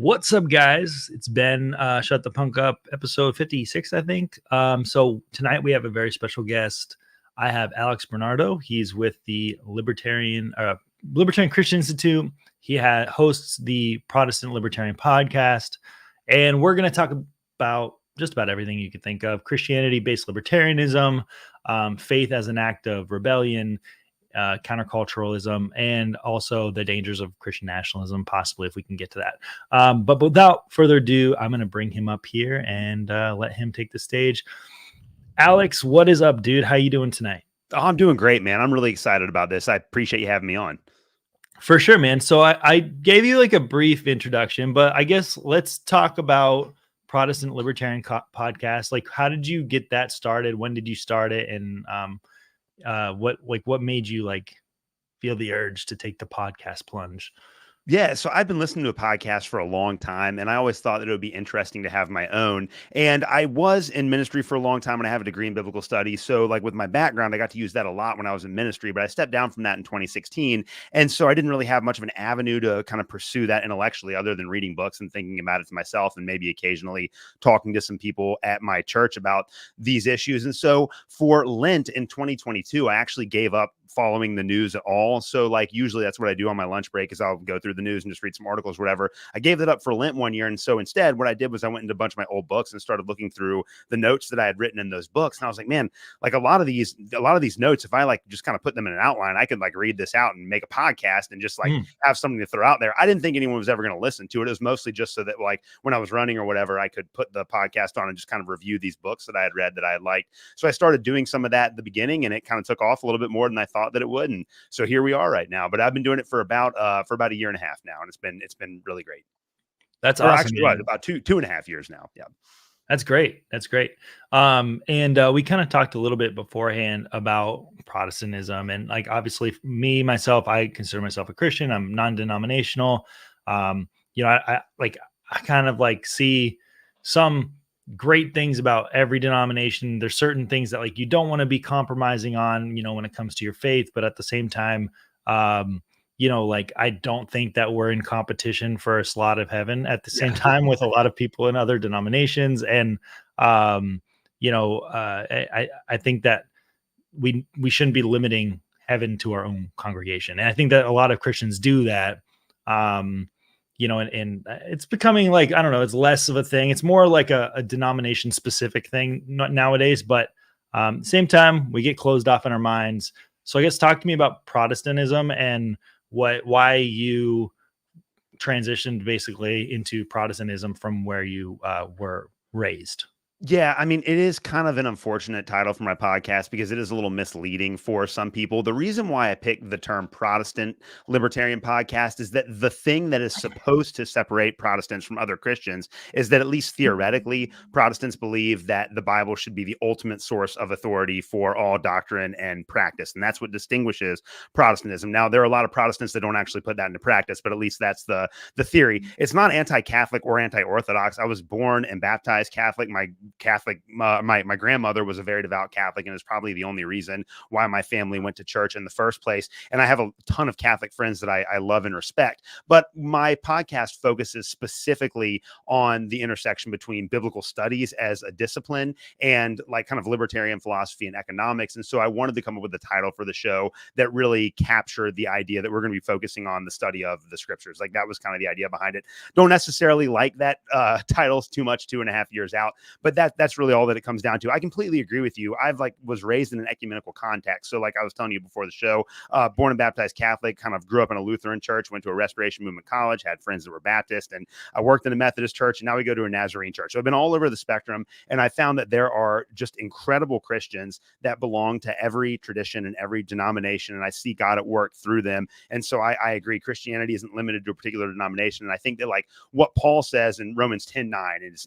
What's up, guys? It's Ben, Shut the Punk Up, episode 56, I think. So tonight we have a very special guest. I have Alex Bernardo. He's with the Libertarian Christian Institute. He hosts the Protestant Libertarian podcast, and we're going to talk about just about everything you could think of: Christianity-based libertarianism, faith as an act of rebellion, counterculturalism, and also the dangers of Christian nationalism, possibly, if we can get to that. But without further ado, I'm going to bring him up here and let him take the stage. Alex, what is up, dude? How you doing tonight? Oh, I'm doing great, man. I'm really excited about this. I appreciate you having me on. For sure, man. So I gave you like a brief introduction, but I guess let's talk about Protestant Libertarian podcast. Like, how did you get that started? When did you start it? And what made you like feel the urge to take the podcast plunge? Yeah, so I've been listening to a podcast for a long time, and I always thought that it would be interesting to have my own. And I was in ministry for a long time, and I have a degree in biblical studies. So, like with my background, I got to use that a lot when I was in ministry. But I stepped down from that in 2016, and so I didn't really have much of an avenue to kind of pursue that intellectually, other than reading books and thinking about it to myself, and maybe occasionally talking to some people at my church about these issues. And so, for Lent in 2022, I actually gave up following the news at all. So like usually that's what I do on my lunch break is I'll go through the news and just read some articles, whatever. I gave that up for Lent one year. And so instead what I did was I went into a bunch of my old books and started looking through the notes that I had written in those books. And I was like, man, like a lot of these notes, if I like just kind of put them in an outline, I could like read this out and make a podcast and just like have something to throw out there. I didn't think anyone was ever going to listen to it. It was mostly just so that like when I was running or whatever, I could put the podcast on and just kind of review these books that I had read that I had liked. So I started doing some of that at the beginning, and it kind of took off a little bit more than I thought that it would. And so here we are right now, but I've been doing it for about a year and a half now, and it's been really great. That's awesome. Actually, what, about two and a half years now. Yeah, that's great. That's great. And we kind of talked a little bit beforehand about Protestantism, and like obviously myself, I consider myself a Christian. I'm non-denominational. I kind of like see some great things about every denomination. There's certain things that like you don't want to be compromising on, when it comes to your faith, but at the same time, like I don't think that we're in competition for a slot of heaven at the same time with a lot of people in other denominations. And I think that we shouldn't be limiting heaven to our own congregation. And I think that a lot of Christians do that. And it's becoming like, I don't know, it's less of a thing. It's more like a denomination specific thing nowadays, but same time we get closed off in our minds. So I guess talk to me about Protestantism and why you transitioned basically into Protestantism from where you were raised. Yeah, I mean, it is kind of an unfortunate title for my podcast because it is a little misleading for some people. The reason why I picked the term Protestant Libertarian podcast is that the thing that is supposed to separate Protestants from other Christians is that at least theoretically, Protestants believe that the Bible should be the ultimate source of authority for all doctrine and practice. And that's what distinguishes Protestantism. Now, there are a lot of Protestants that don't actually put that into practice, but at least that's the theory. It's not anti-Catholic or anti-Orthodox. I was born and baptized Catholic. My grandmother was a very devout Catholic, and is probably the only reason why my family went to church in the first place. And I have a ton of Catholic friends that I love and respect. But my podcast focuses specifically on the intersection between biblical studies as a discipline and like kind of libertarian philosophy and economics. And so I wanted to come up with a title for the show that really captured the idea that we're going to be focusing on the study of the scriptures. Like that was kind of the idea behind it. Don't necessarily like that title's too much 2.5 years out, but that's really all that it comes down to. I completely agree with you. I've was raised in an ecumenical context. So like I was telling you before the show, born and baptized Catholic, kind of grew up in a Lutheran church, went to a Restoration Movement college, had friends that were Baptist, and I worked in a Methodist church, and now we go to a Nazarene church. So I've been all over the spectrum, and I found that there are just incredible Christians that belong to every tradition and every denomination, and I see God at work through them. And so I agree. Christianity isn't limited to a particular denomination. And I think that like what Paul says in Romans 10:9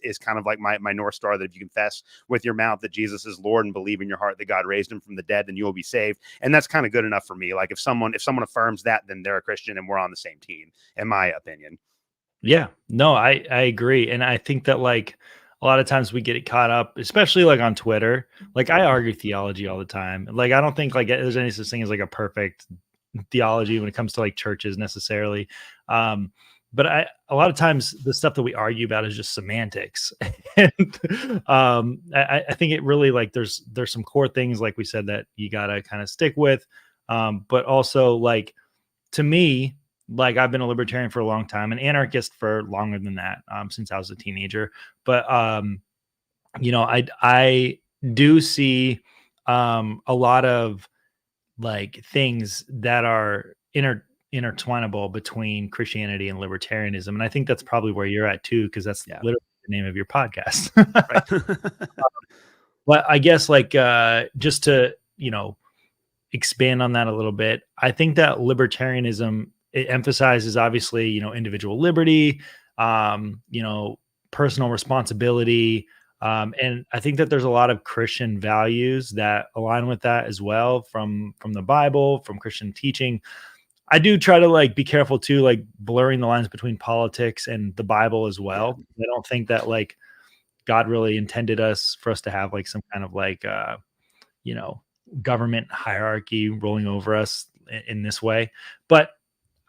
is kind of like my North Star, that if you confess with your mouth that Jesus is Lord and believe in your heart that God raised him from the dead, then you will be saved. And that's kind of good enough for me. Like if someone affirms that, then they're a Christian and we're on the same team, in my opinion. Yeah, no, I agree. And I think that like a lot of times we get caught up, especially like on Twitter. Like I argue theology all the time. Like I don't think like there's any such thing as like a perfect theology when it comes to like churches necessarily. but a lot of times the stuff that we argue about is just semantics. And I think it really, like, there's some core things, like we said, that you gotta kind of stick with. But also, like, to me, like, I've been a libertarian for a long time, an anarchist for longer than that, since I was a teenager. But I do see a lot of, like, things that are intertwinable between Christianity and libertarianism, and I think that's probably where you're at too, because that's literally the name of your podcast. Right. But I guess, like, just to expand on that a little bit, I think that libertarianism, it emphasizes, obviously, individual liberty, personal responsibility, and I think that there's a lot of Christian values that align with that as well, from the Bible, from Christian teaching. I do try to, like, be careful too, like, blurring the lines between politics and the Bible as well. I don't think that, like, God really intended for us to have, like, some kind of, like, you know, government hierarchy rolling over us in this way. But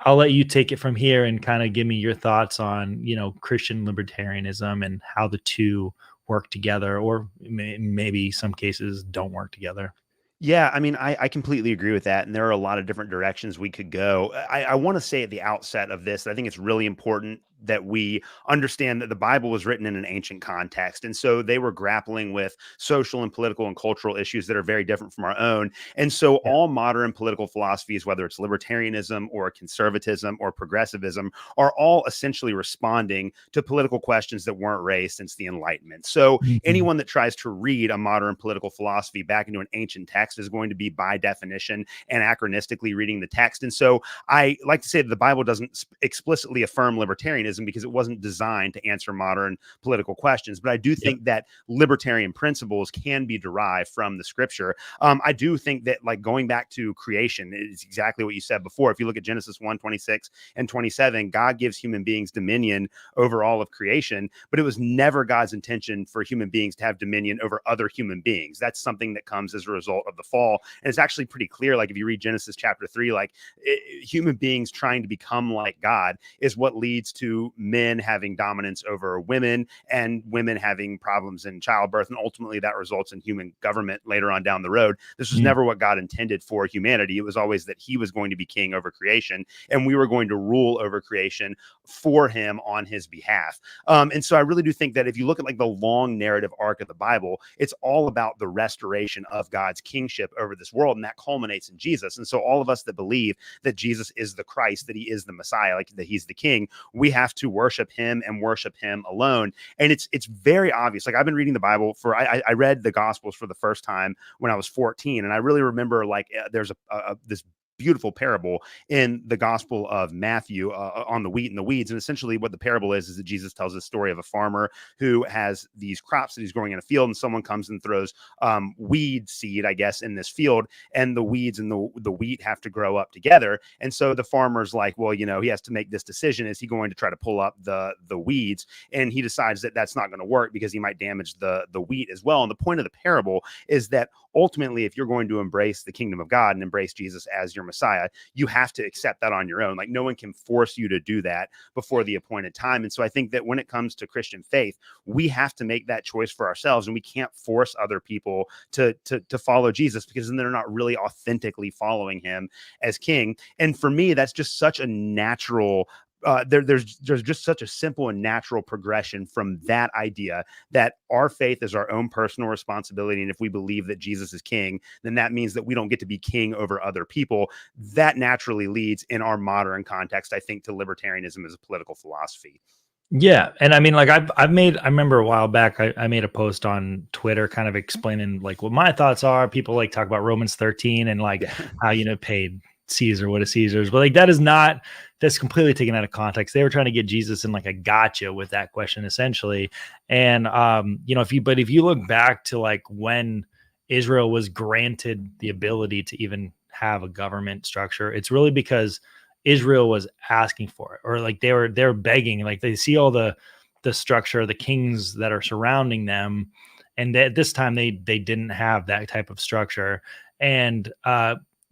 I'll let you take it from here and kind of give me your thoughts on, Christian libertarianism and how the two work together, or maybe some cases don't work together. Yeah, I mean, I completely agree with that. And there are a lot of different directions we could go. I want to say at the outset of this, I think it's really important that we understand that the Bible was written in an ancient context. And so they were grappling with social and political and cultural issues that are very different from our own. And so Yeah. all modern political philosophies, whether it's libertarianism or conservatism or progressivism, are all essentially responding to political questions that weren't raised since the Enlightenment. So Mhm. anyone that tries to read a modern political philosophy back into an ancient text is going to be, by definition, anachronistically reading the text. And so I like to say that the Bible doesn't explicitly affirm libertarianism because it wasn't designed to answer modern political questions. But I do Yep. think that libertarian principles can be derived from the scripture. I do think that, like, going back to creation is exactly what you said before. If you look at Genesis 1:26 and 27, God gives human beings dominion over all of creation, but it was never God's intention for human beings to have dominion over other human beings. That's something that comes as a result of the fall. And it's actually pretty clear. Like, if you read Genesis chapter 3, like, human beings trying to become like God is what leads to men having dominance over women and women having problems in childbirth. And ultimately that results in human government later on down the road. This was Mm. never what God intended for humanity. It was always that he was going to be king over creation and we were going to rule over creation for him on his behalf. And so I really do think that if you look at, like, the long narrative arc of the Bible, it's all about the restoration of God's kingship over this world. And that culminates in Jesus. And so all of us that believe that Jesus is the Christ, that he is the Messiah, like that he's the king, we have to worship him and worship him alone. And it's very obvious. Like, I've been reading the Bible I read the Gospels for the first time when I was 14. And I really remember, like, there's this beautiful parable in the Gospel of Matthew on the wheat and the weeds. And essentially what the parable is that Jesus tells the story of a farmer who has these crops that he's growing in a field, and someone comes and throws weed seed, I guess, in this field, and the weeds and the wheat have to grow up together. And so the farmer's like, well, he has to make this decision. Is he going to try to pull up the weeds? And he decides that that's not going to work because he might damage the wheat as well. And the point of the parable is that ultimately, if you're going to embrace the kingdom of God and embrace Jesus as your Messiah, you have to accept that on your own. Like, no one can force you to do that before the appointed time. And so I think that when it comes to Christian faith, we have to make that choice for ourselves, and we can't force other people to follow Jesus, because then they're not really authentically following him as king. And for me, that's just such a natural there's just such a simple and natural progression from that idea that our faith is our own personal responsibility. And if we believe that Jesus is king, then that means that we don't get to be king over other people. That naturally leads, in our modern context, I think, to libertarianism as a political philosophy. Yeah, and I mean, like, I remember a while back, I made a post on Twitter kind of explaining, like, what my thoughts are. People, like, talk about Romans 13 and, like, how, paid Caesar what is Caesar's, but, like, that's completely taken out of context. They were trying to get Jesus in, like, a gotcha with that question, essentially. And if you look back to, like, when Israel was granted the ability to even have a government structure, it's really because Israel was asking for it, or, like, they're begging. Like, they see all the structure, the kings that are surrounding them, and at this time they didn't have that type of structure. And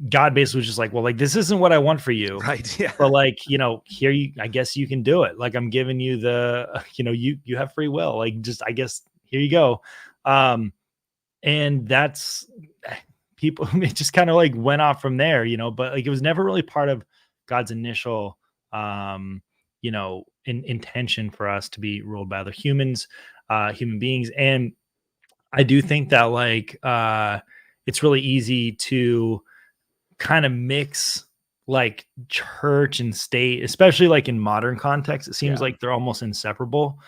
God basically was just like, well, like, this isn't what I want for you. Right. Yeah. But like, here I guess you can do it. Like, I'm giving you you have free will. Like, just, I guess, here you go. And that's people, it just kind of like went off from there, but like, it was never really part of God's initial, intention for us to be ruled by other humans, human beings. And I do think that like, it's really easy to kind of mix like church and state, especially like in modern context. It seems like they're almost inseparable.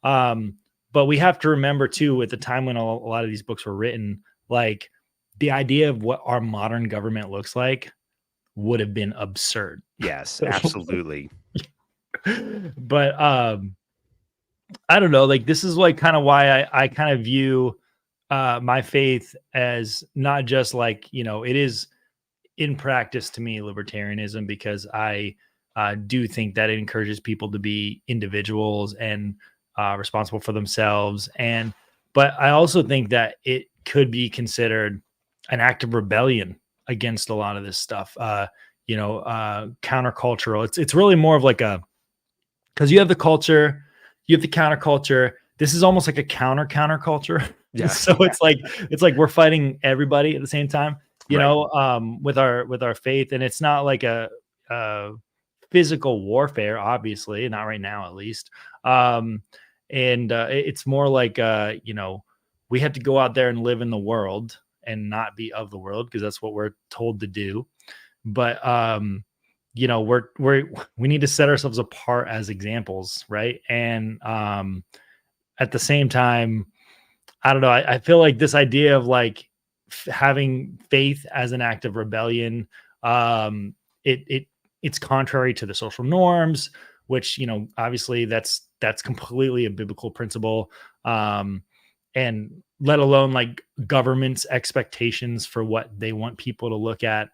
But we have to remember too, at the time when a lot of these books were written, like the idea of what our modern government looks like would have been absurd. Yes, absolutely. But I don't know, like this is like kind of why I kind of view my faith as not just like, it is in practice to me libertarianism, because I do think that it encourages people to be individuals and responsible for themselves. But I also think that it could be considered an act of rebellion against a lot of this stuff. Countercultural. It's really more of like because you have the culture, you have the counterculture. This is almost like a counterculture. Yeah. So it's like we're fighting everybody at the same time, with our faith. And it's not like a physical warfare, obviously, not right now, at least. It's more like, we have to go out there and live in the world and not be of the world, because that's what we're told to do. But, we need to set ourselves apart as examples. Right. And at the same time, I don't know. I feel like this idea of like having faith as an act of rebellion, it's contrary to the social norms, which, obviously that's completely a biblical principle. And let alone like government's expectations for what they want people to look at.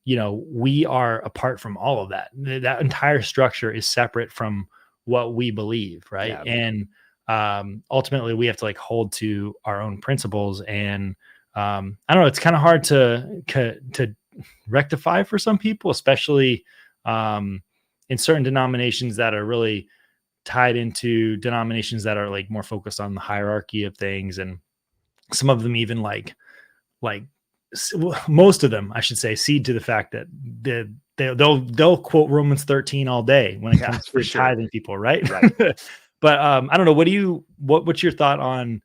We are apart from all of that. That entire structure is separate from what we believe. Right. Yeah. And ultimately we have to like hold to our own principles. And I don't know, it's kind of hard to rectify for some people, especially in certain denominations that are really tied into denominations that are like more focused on the hierarchy of things. And some of them even like most of them, I should say, cede to the fact that they'll quote Romans 13 all day when it comes to tithing people. Right. But I don't know. What's your thought on,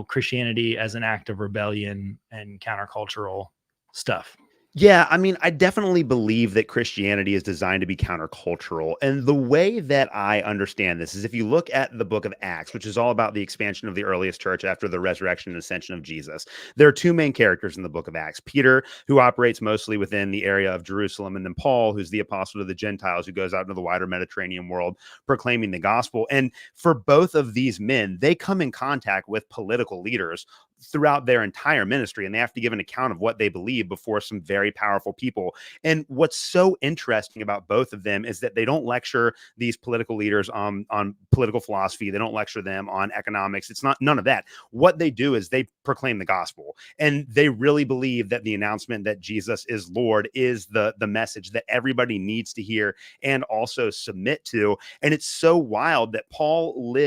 Christianity as an act of rebellion and countercultural stuff? Yeah, I mean, I definitely believe that Christianity is designed to be countercultural. And the way that I understand this is if you look at the book of Acts, which is all about the expansion of the earliest church after the resurrection and ascension of Jesus, there are two main characters in the book of Acts. Peter, who operates mostly within the area of Jerusalem, and then Paul, who's the apostle to the Gentiles, who goes out into the wider Mediterranean world proclaiming the gospel. And for both of these men, they come in contact with political leaders throughout their entire ministry, and they have to give an account of what they believe before some very powerful people. And what's so interesting about both of them is that they don't lecture these political leaders on political philosophy. They don't lecture them on economics. It's not none of that. What they do is they proclaim the gospel, and they really believe that the announcement that Jesus is Lord is the message that everybody needs to hear and also submit to. And it's so wild that Paul,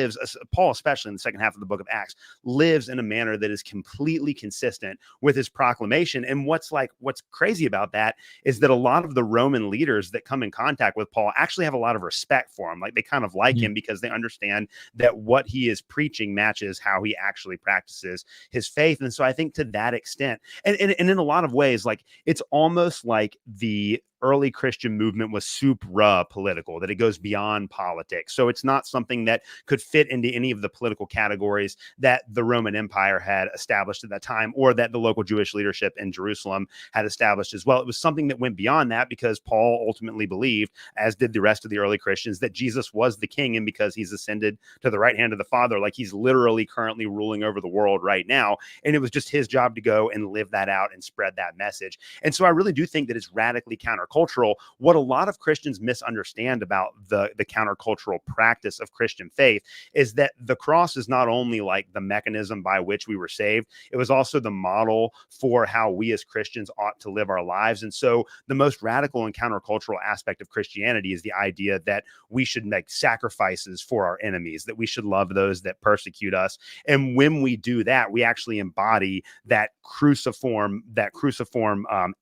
especially in the second half of the book of Acts, lives in a manner that is completely consistent with his proclamation. And what's crazy about that is that a lot of the Roman leaders that come in contact with Paul actually have a lot of respect for him. Like they kind of like him because they understand that what he is preaching matches how he actually practices his faith. And so I think to that extent, and in a lot of ways, like it's almost like the early Christian movement was supra political, that it goes beyond politics. So it's not something that could fit into any of the political categories that the Roman Empire had established at that time, or that the local Jewish leadership in Jerusalem had established as well. It was something that went beyond that because Paul ultimately believed, as did the rest of the early Christians, that Jesus was the king. And because he's ascended to the right hand of the Father, like he's literally currently ruling over the world right now. And it was just his job to go and live that out and spread that message. And so I really do think that it's radically countercultural. countercultural. What a lot of Christians misunderstand about the countercultural practice of Christian faith is that the cross is not only like the mechanism by which we were saved, it was also the model for how we as Christians ought to live our lives. And so the most radical and countercultural aspect of Christianity is the idea that we should make sacrifices for our enemies, that we should love those that persecute us. And when we do that, we actually embody that cruciform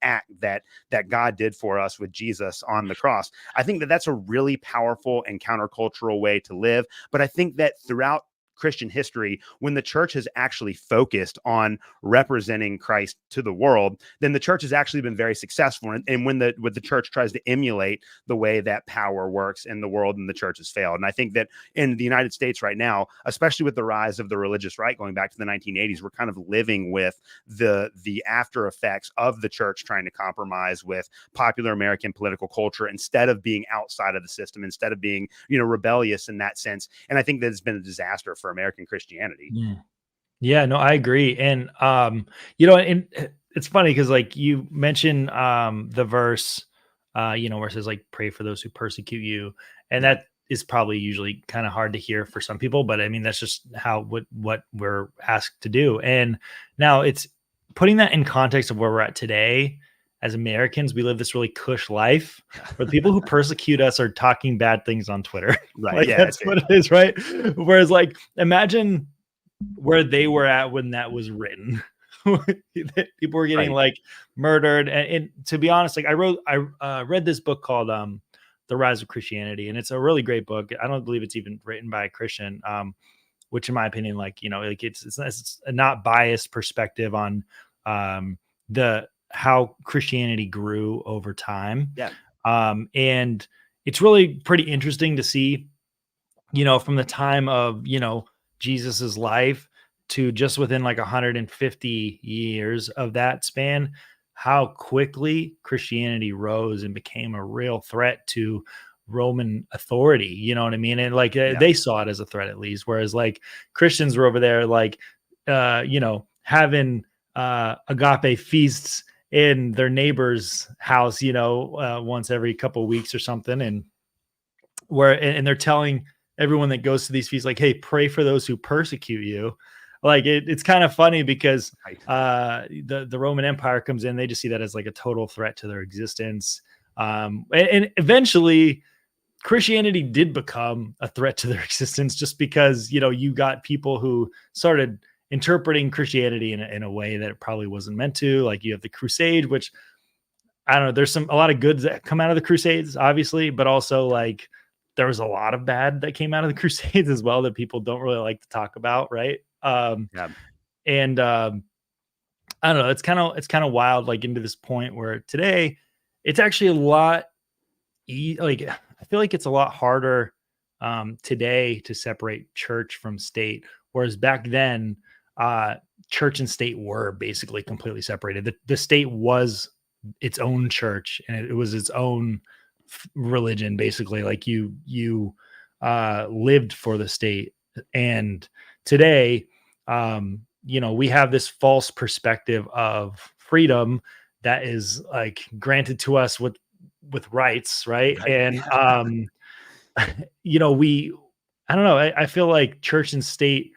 act that God did for us with Jesus on the cross. I think that that's a really powerful and countercultural way to live. But I think that throughout Christian history, when the church has actually focused on representing Christ to the world, then the church has actually been very successful. And when the church tries to emulate the way that power works in the world, and the church has failed. And I think that in the United States right now, especially with the rise of the religious right going back to the 1980s, we're kind of living with the after effects of the church trying to compromise with popular American political culture instead of being outside of the system, instead of being, rebellious in that sense. And I think that it's been a disaster for American Christianity. Yeah, no, I agree. And, and it's funny because like you mentioned the verse, where it says like, pray for those who persecute you. And that is probably usually kind of hard to hear for some people, but I mean, that's just what we're asked to do. And now it's putting that in context of where we're at today. As Americans, we live this really cush life where the people who persecute us are talking bad things on Twitter. Right. Like, that's what it is, right? Whereas like, imagine where they were at when that was written. People were getting like murdered. And to be honest, like I read this book called The Rise of Christianity, and it's a really great book. I don't believe it's even written by a Christian, which in my opinion, like, like it's a not biased perspective on how Christianity grew over time. Yeah. And it's really pretty interesting to see, from the time of, Jesus's life to just within like 150 years of that span, how quickly Christianity rose and became a real threat to Roman authority. You know what I mean? And like they saw it as a threat, at least. Whereas like Christians were over there, like, having agape feasts in their neighbor's house, once every couple of weeks or something. And they're telling everyone that goes to these feasts, like, hey, pray for those who persecute you. Like it's kind of funny because the Roman Empire comes in, they just see that as like a total threat to their existence. And eventually Christianity did become a threat to their existence just because, you got people who started interpreting Christianity in a way that it probably wasn't meant to. Like you have the Crusade, which I don't know, there's a lot of goods that come out of the Crusades, obviously, but also like there was a lot of bad that came out of the Crusades as well that people don't really like to talk about. Right. And I don't know, it's kind of wild, like into this point where today it's actually a lot like, I feel like it's a lot harder today to separate church from state. Whereas back then, church and state were basically completely separated. The state was its own church and it was its own religion, basically. Like you lived for the state. And today, we have this false perspective of freedom that is like granted to us with rights, right? And I don't know, I feel like church and state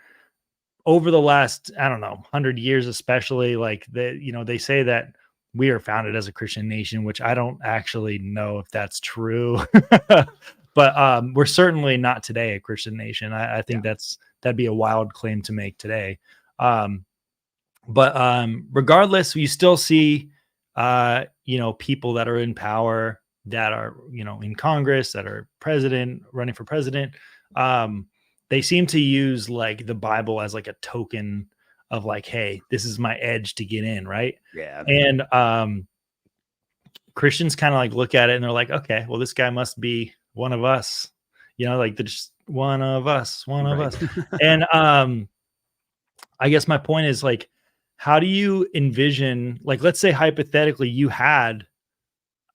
over the last, 100 years, especially, like they say that we are founded as a Christian nation, which I don't actually know if that's true, but we're certainly not today a Christian nation. I think that'd be a wild claim to make today. But regardless, you still see, people that are in power, that are, in Congress, that are running for president. They seem to use like the Bible as like a token of like, hey, this is my edge to get in. Right. Yeah. And Christians kind of like look at it and they're like, okay, well, this guy must be one of us, like they're just one of us. And I guess my point is like, how do you envision, like, let's say hypothetically you had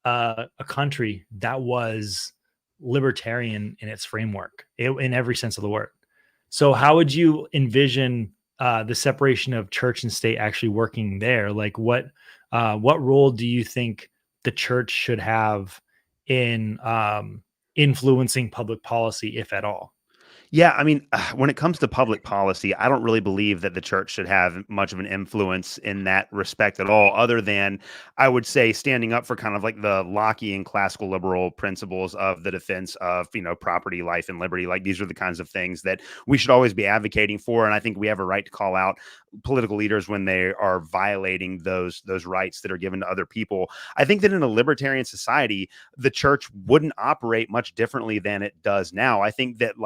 a country that was libertarian in its framework, in every sense of the word. So how would you envision the separation of church and state actually working there? Like what role do you think the church should have in influencing public policy, if at all? Yeah, I mean, when it comes to public policy, I don't really believe that the church should have much of an influence in that respect at all, other than I would say standing up for kind of like the Lockean classical liberal principles of the defense of, property, life, and liberty. Like these are the kinds of things that we should always be advocating for. And I think we have a right to call out political leaders when they are violating those rights that are given to other people. I think that in a libertarian society, the church wouldn't operate much differently than it does now. I think that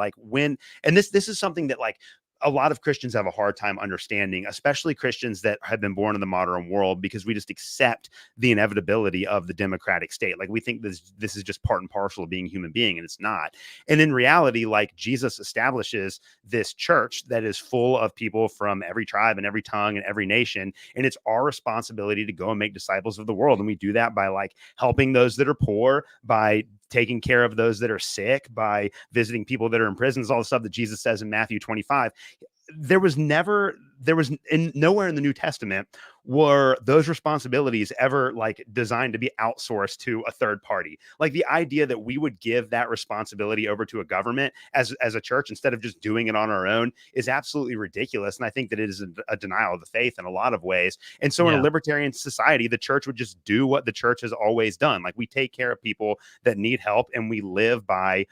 and this is something that a lot of Christians have a hard time understanding, especially Christians that have been born in the modern world, because we just accept the inevitability of the democratic state. Like we think this is just part and parcel of being a human being, and it's not. And in reality, Jesus establishes this church that is full of people from every tribe and every tongue and every nation. And it's our responsibility to go and make disciples of the world. And we do that by helping those that are poor, by taking care of those that are sick, by visiting people that are in prisons, all the stuff that Jesus says in Matthew 25. Nowhere in the New Testament were those responsibilities ever designed to be outsourced to a third party. Like the idea that we would give that responsibility over to a government as a church instead of just doing it on our own is absolutely ridiculous. And I think that it is a denial of the faith in a lot of ways. And so in a libertarian society, the church would just do what the church has always done. Like we take care of people that need help, and we live by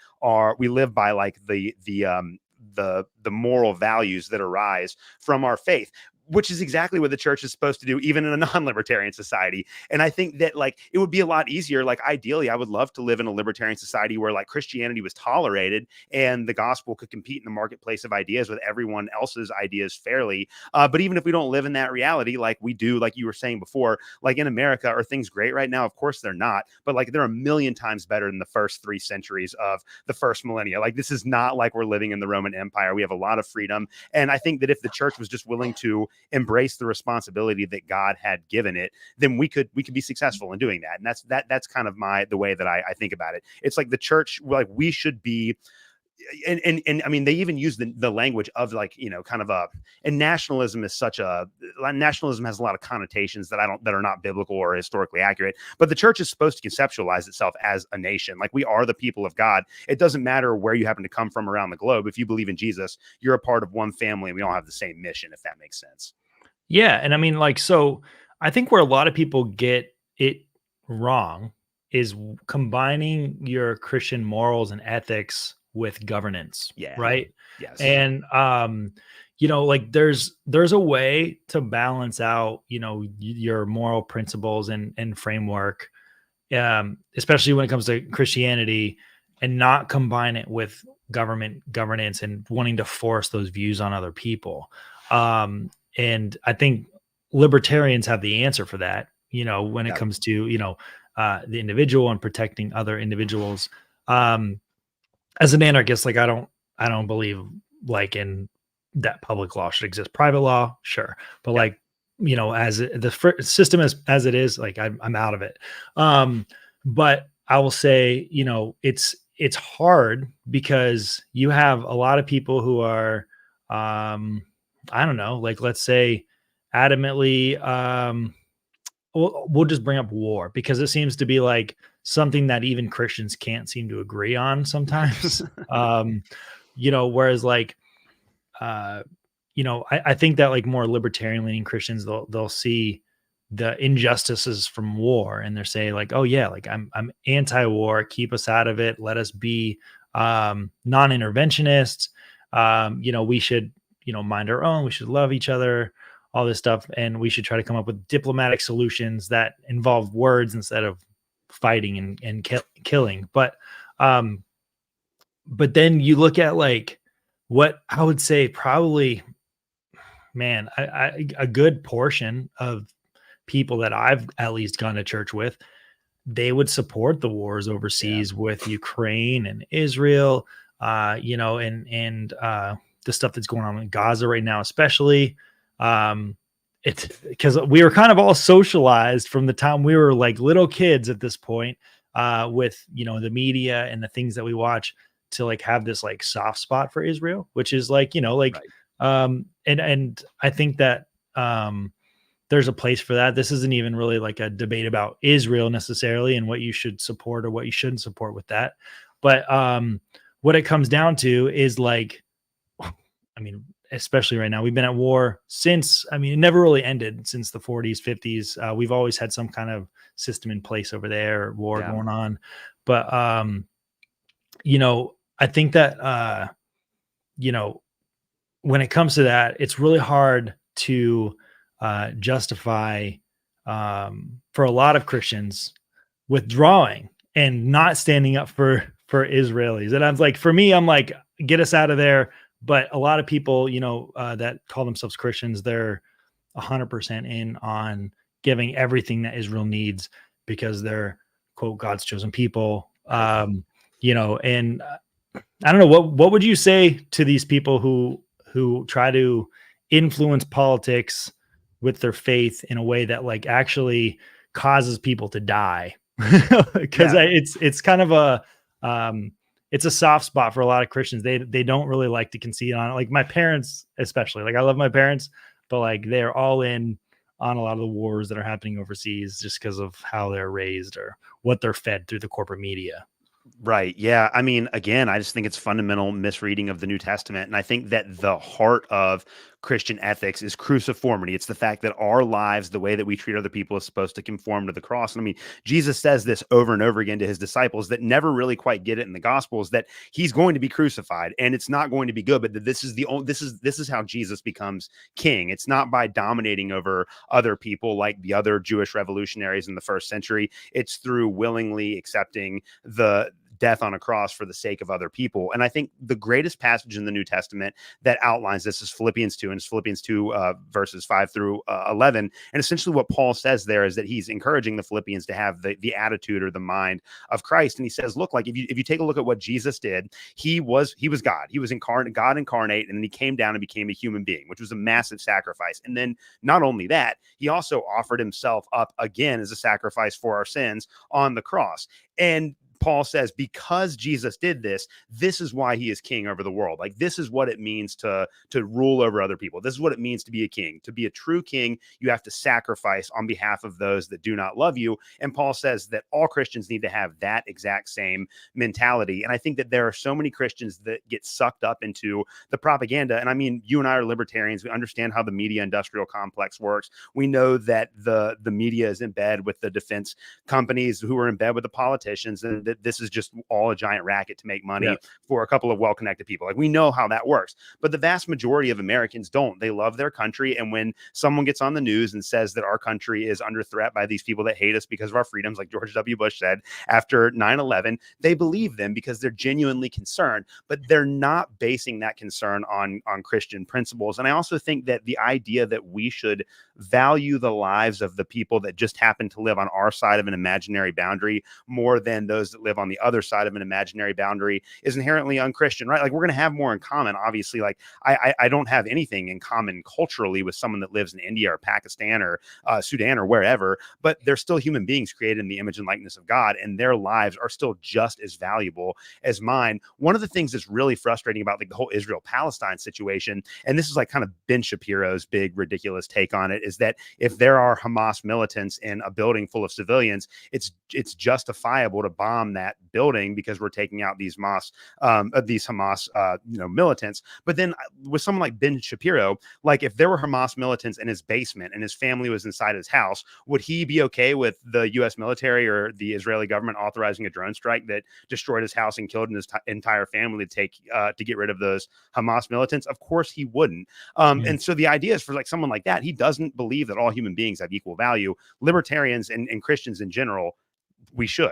the moral values that arise from our faith, which is exactly what the church is supposed to do, even in a non-libertarian society. And I think that it would be a lot easier. Ideally, I would love to live in a libertarian society where Christianity was tolerated and the gospel could compete in the marketplace of ideas with everyone else's ideas fairly. But even if we don't live in that reality, we do, like you were saying before, in America, are things great right now? Of course they're not, but they're a million times better than the first 3 centuries of the first millennia. This is not like we're living in the Roman Empire. We have a lot of freedom. And I think that if the church was just willing to embrace the responsibility that God had given it, then we could be successful in doing that. And that's kind of the way that I think about it. It's like the church, we should be, and I mean, they even use the language of and nationalism has a lot of connotations that are not biblical or historically accurate, but the church is supposed to conceptualize itself as a nation. We are the people of God. It doesn't matter where you happen to come from around the globe. If you believe in Jesus, you're a part of one family, and we all have the same mission, if that makes sense. Yeah. And I mean, so I think where a lot of people get it wrong is combining your Christian morals and ethics with governance. Yeah. Right. Yes. And, there's a way to balance out, your moral principles and framework, especially when it comes to Christianity, and not combine it with government governance and wanting to force those views on other people. And I think libertarians have the answer for that, when it comes to, the individual and protecting other individuals. As an anarchist, I don't believe in that public law should exist. Private law, sure. But as the system as it is, I'm out of it. But I will say, it's hard because you have a lot of people who are, I don't know, let's say adamantly, we'll just bring up war because it seems to be something that even Christians can't seem to agree on sometimes. Whereas I think that more libertarian leaning Christians, they'll see the injustices from war and they're saying oh yeah, I'm anti-war, keep us out of it. Let us be non-interventionists. We should, mind our own. We should love each other, all this stuff. And we should try to come up with diplomatic solutions that involve words instead of fighting and killing. But then you look at what I would say probably, man, a good portion of people that I've at least gone to church with, they would support the wars overseas with Ukraine and Israel, and the stuff that's going on in Gaza right now, especially. It's because we were kind of all socialized from the time we were little kids at this point, with, the media and the things that we watch to have this soft spot for Israel, which is right. And I think that, there's a place for that. This isn't even really like a debate about Israel necessarily and what you should support or what you shouldn't support with that. But what it comes down to is like, I mean, especially right now, we've been at war since, I mean, it never really ended since the 40s, 50s. We've always had some kind of system in place over there, war going on. But, you know, I think that, you know, when it comes to that, it's really hard to justify for a lot of Christians withdrawing and not standing up for Israelis. And I'm like, for me, I'm like, get us out of there. But a lot of people, you know, that call themselves Christians, they're 100% in on giving everything that Israel needs because they're, quote, God's chosen people. You know, and I don't know, what would you say to these people who try to influence politics with their faith in a way that like actually causes people to die? Because it's kind of a it's a soft spot for a lot of Christians. They don't really like to concede on it. Like my parents, especially, like I love my parents, but like they're all in on a lot of the wars that are happening overseas just because of how they're raised or what they're fed through the corporate media. Right. Yeah. I mean, again, I just think it's fundamental misreading of the New Testament. And I think that the heart of Christian ethics is cruciformity. It's the fact that our lives, the way that we treat other people, is supposed to conform to the cross. And I mean, Jesus says this over and over again to his disciples that never really quite get it in the Gospels, that he's going to be crucified and it's not going to be good, but that this is how Jesus becomes king. It's not by dominating over other people like the other Jewish revolutionaries in the first century. It's through willingly accepting the death on a cross for the sake of other people. And I think the greatest passage in the New Testament that outlines this is Philippians 2, and it's Philippians 2 verses 5 through 11. And essentially what Paul says there is that he's encouraging the Philippians to have the attitude or the mind of Christ. And he says, look, like if you take a look at what Jesus did, he was God. He was God incarnate, and then he came down and became a human being, which was a massive sacrifice. And then not only that, he also offered himself up again as a sacrifice for our sins on the cross. And Paul says, because Jesus did this, this is why he is king over the world. Like, this is what it means to rule over other people. This is what it means to be a king. To be a true king, you have to sacrifice on behalf of those that do not love you. And Paul says that all Christians need to have that exact same mentality. And I think that there are so many Christians that get sucked up into the propaganda. And I mean, you and I are libertarians. We understand how the media industrial complex works. We know that the media is in bed with the defense companies who are in bed with the politicians, and that this is just all a giant racket to make money for a couple of well-connected people. Like, we know how that works, but the vast majority of Americans don't. They love their country. And when someone gets on the news and says that our country is under threat by these people that hate us because of our freedoms, like George W. Bush said after 9/11, they believe them because they're genuinely concerned, but they're not basing that concern on Christian principles. And I also think that the idea that we should value the lives of the people that just happen to live on our side of an imaginary boundary more than those that live on the other side of an imaginary boundary is inherently unchristian, right? Like, we're going to have more in common. Obviously, like I don't have anything in common culturally with someone that lives in India or Pakistan or Sudan or wherever, but they're still human beings created in the image and likeness of God, and their lives are still just as valuable as mine. One of the things that's really frustrating about like the whole Israel-Palestine situation, and this is like kind of Ben Shapiro's big ridiculous take on it, is that if there are Hamas militants in a building full of civilians, it's justifiable to bomb that building because we're taking out these Hamas militants. But then with someone like Ben Shapiro, like if there were Hamas militants in his basement and his family was inside his house, would he be okay with the U.S. military or the Israeli government authorizing a drone strike that destroyed his house and killed his entire family to get rid of those Hamas militants? Of course he wouldn't. And so the idea is for like someone like that, he doesn't believe that all human beings have equal value. Libertarians and Christians in general, we should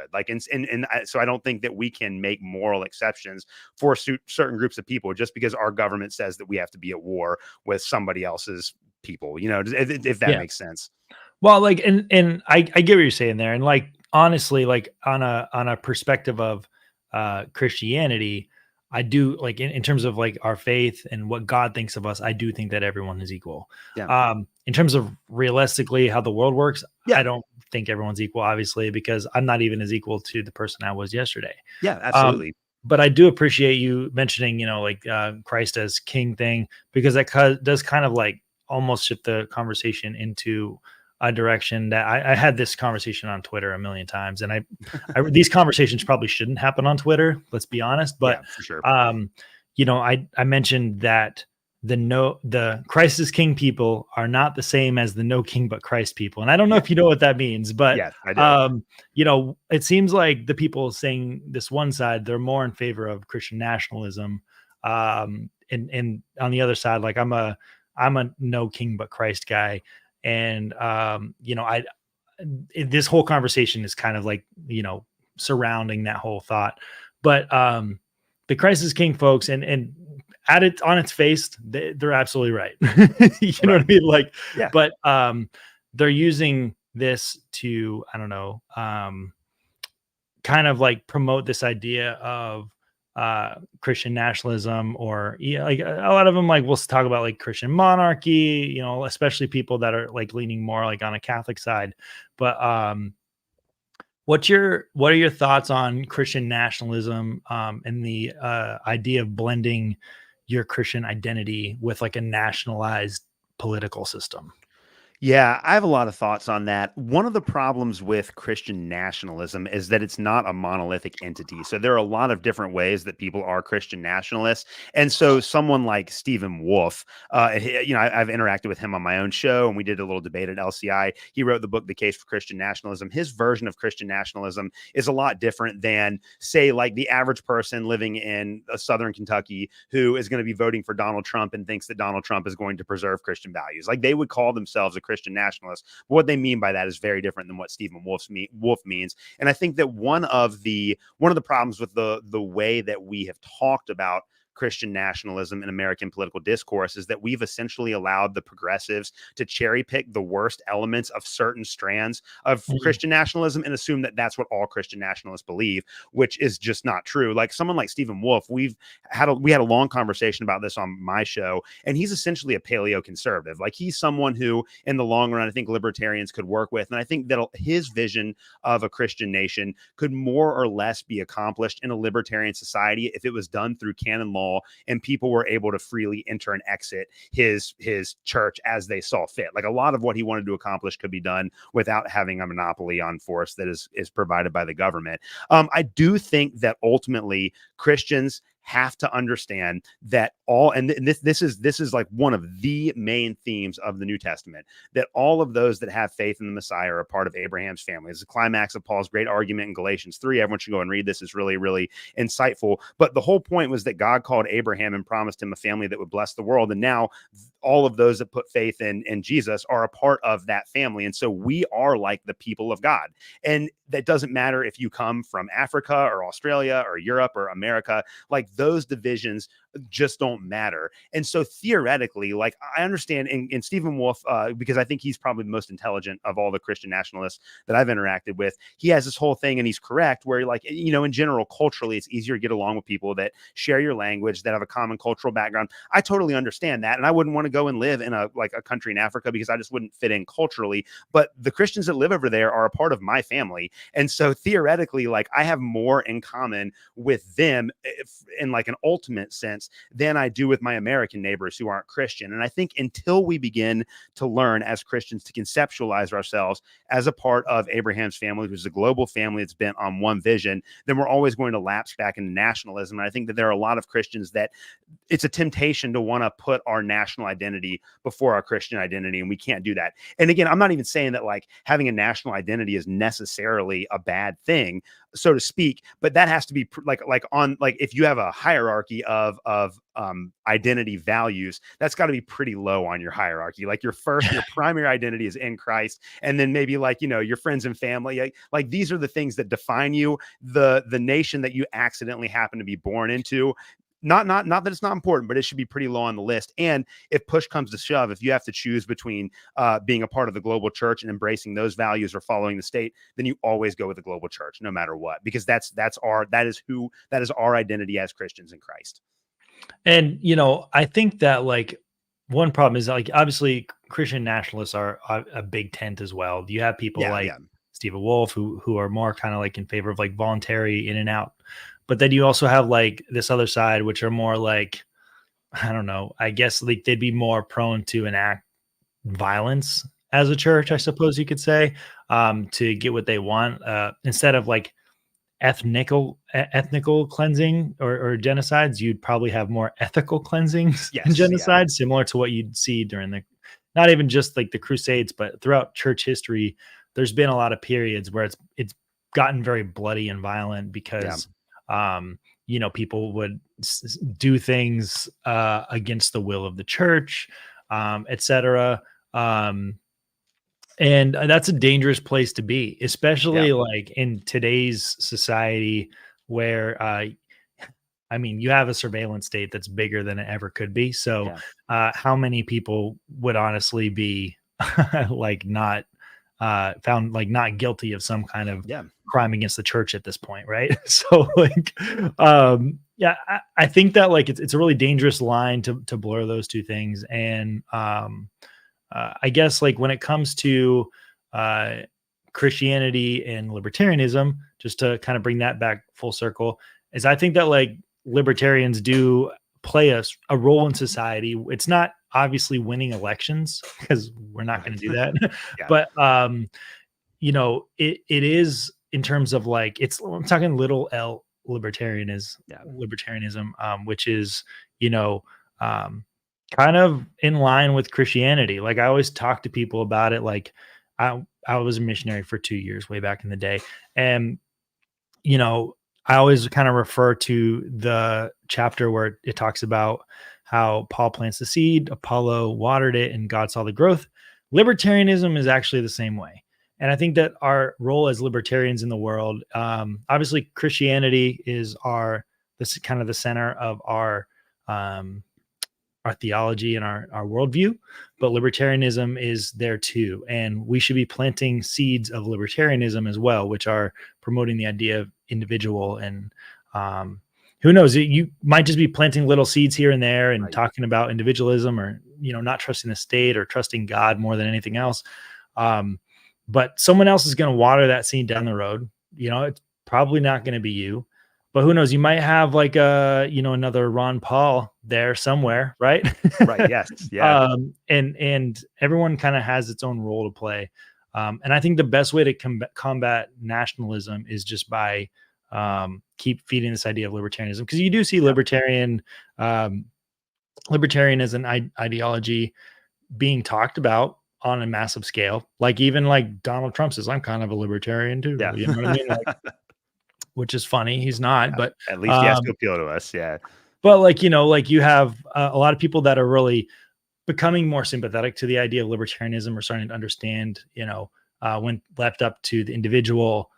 so I don't think that we can make moral exceptions for certain groups of people just because our government says that we have to be at war with somebody else's people, if that makes sense. Well, like, and I get what you're saying there. And like, honestly, like on a perspective of Christianity, I do like in terms of like our faith and what God thinks of us, I do think that everyone is equal. In terms of realistically how the world works, I don't think everyone's equal, obviously, because I'm not even as equal to the person I was yesterday. Yeah, absolutely. But I do appreciate you mentioning, like Christ as king thing, because that does kind of like almost shift the conversation into a direction that I had this conversation on Twitter a million times, and these conversations probably shouldn't happen on Twitter. Let's be honest, but yeah, for sure. I mentioned that the Christ is King people are not the same as the no king but Christ people, and I don't know if you know what that means, but yes, I do. It seems like the people saying this one side, they're more in favor of Christian nationalism, and on the other side, like I'm a no king but Christ guy. And, this whole conversation is kind of like, surrounding that whole thought, but, the Christ is King folks and at it on its face, they're absolutely right. You know what I mean? Like, Yeah. but, they're using this to, I don't know, kind of like promote this idea of, Christian nationalism, or like a lot of them like we'll talk about like Christian monarchy, especially people that are like leaning more like on a Catholic side. But what are your thoughts on Christian nationalism, and the idea of blending your Christian identity with like a nationalized political system? Yeah, I have a lot of thoughts on that. One of the problems with Christian nationalism is that it's not a monolithic entity. So there are a lot of different ways that people are Christian nationalists. And so someone like Stephen Wolfe, I've interacted with him on my own show, and we did a little debate at LCI. He wrote the book, The Case for Christian Nationalism. His version of Christian nationalism is a lot different than, say, like the average person living in Southern Kentucky who is going to be voting for Donald Trump and thinks that Donald Trump is going to preserve Christian values. Like, they would call themselves a Christian nationalist. But what they mean by that is very different than what Stephen Wolfe means. And I think that one of the problems with the way that we have talked about Christian nationalism in American political discourse is that we've essentially allowed the progressives to cherry pick the worst elements of certain strands of Christian nationalism and assume that that's what all Christian nationalists believe, which is just not true. Like someone like Stephen Wolfe, we had a long conversation about this on my show, and he's essentially a paleo conservative. Like, he's someone who in the long run, I think libertarians could work with. And I think that his vision of a Christian nation could more or less be accomplished in a libertarian society if it was done through canon law and people were able to freely enter and exit his church as they saw fit. Like, a lot of what he wanted to accomplish could be done without having a monopoly on force that is provided by the government. I do think that ultimately Christians have to understand that this is like one of the main themes of the New Testament, that all of those that have faith in the Messiah are a part of Abraham's family. It's the climax of Paul's great argument in Galatians 3. Everyone should go and read this. It's really, really insightful. But the whole point was that God called Abraham and promised him a family that would bless the world. And now all of those that put faith in Jesus are a part of that family. And so we are like the people of God. And that doesn't matter if you come from Africa or Australia or Europe or America. Like, those divisions just don't matter. And so theoretically, like, I understand in Stephen Wolfe, because I think he's probably the most intelligent of all the Christian nationalists that I've interacted with. He has this whole thing, and he's correct, where, like, in general, culturally, it's easier to get along with people that share your language, that have a common cultural background. I totally understand that. And I wouldn't want to go and live in a country in Africa because I just wouldn't fit in culturally. But the Christians that live over there are a part of my family. And so theoretically, like, I have more in common with them in like an ultimate sense than I do with my American neighbors who aren't Christian. And I think until we begin to learn as Christians to conceptualize ourselves as a part of Abraham's family, which is a global family that's bent on one vision, then we're always going to lapse back into nationalism. And I think that there are a lot of Christians that it's a temptation to want to put our national identity before our Christian identity, and we can't do that. And again, I'm not even saying that like having a national identity is necessarily a bad thing, so to speak, but that has to be like if you have a hierarchy of identity values, that's got to be pretty low on your hierarchy. Like, your primary identity is in Christ, and then maybe like your friends and family. Like these are the things that define you. The nation that you accidentally happen to be born into. Not that it's not important, but it should be pretty low on the list. And if push comes to shove, if you have to choose between being a part of the global church and embracing those values or following the state, then you always go with the global church, no matter what, because that is our identity as Christians in Christ. And I think that like one problem is like obviously Christian nationalists are a big tent as well. You have people Stephen Wolfe who are more kind of like in favor of like voluntary in and out. But then you also have like this other side, which are more like, I don't know, I guess like they'd be more prone to enact violence as a church, I suppose you could say, to get what they want, instead of like ethnical cleansing or genocides. You'd probably have more ethical cleansings and Yes. Yeah. genocides, similar to what you'd see during the, not even just like the Crusades, but throughout church history. There's been a lot of periods where it's gotten very bloody and violent Yeah. because people would do things against the will of the church, etc. And that's a dangerous place to be, Yeah. especially like in today's society where, I mean, you have a surveillance state that's bigger than it ever could be. So, Yeah. how many people would honestly be like not found like not guilty of some kind of Yeah. crime against the church at this point, right? So, like, yeah, I think that like it's a really dangerous line to blur those two things, and I guess like when it comes to uh, Christianity and libertarianism, just to kind of bring that back full circle, is I think that like libertarians do play a role in society. It's not obviously winning elections because we're not going Right. to do that, Yeah. but it is in terms of like I'm talking little L Yeah. libertarianism, which is you know. Um, Kind of in line with Christianity. Like I always talk to people about it. Like I was a missionary for 2 years way back in the day. And, I always kind of refer to the chapter where it talks about how Paul plants the seed, Apollo watered it, and God saw the growth. Libertarianism is actually the same way. And I think that our role as libertarians in the world, obviously Christianity is this kind of the center of um, our theology and our worldview, but libertarianism is there too. And we should be planting seeds of libertarianism as well, which are promoting the idea of individual. And who knows, you might just be planting little seeds here and there and Right. talking about individualism or, not trusting the state or trusting God more than anything else. But someone else is going to water that seed down the road. It's probably not going to be you. But who knows? You might have like another Ron Paul there somewhere, right? Right. Yes. Yeah. And everyone kind of has its own role to play. And I think the best way to combat nationalism is just by keep feeding this idea of libertarianism, because you do see libertarian as an ideology being talked about on a massive scale. Like even like Donald Trump says, I'm kind of a libertarian too. Yeah. You know what I mean? Like, which is funny. He's not, Yeah. but At least he has to appeal to us. Yeah. like like you have a lot of people that are really becoming more sympathetic to the idea of libertarianism, or starting to understand, when left up to the individual,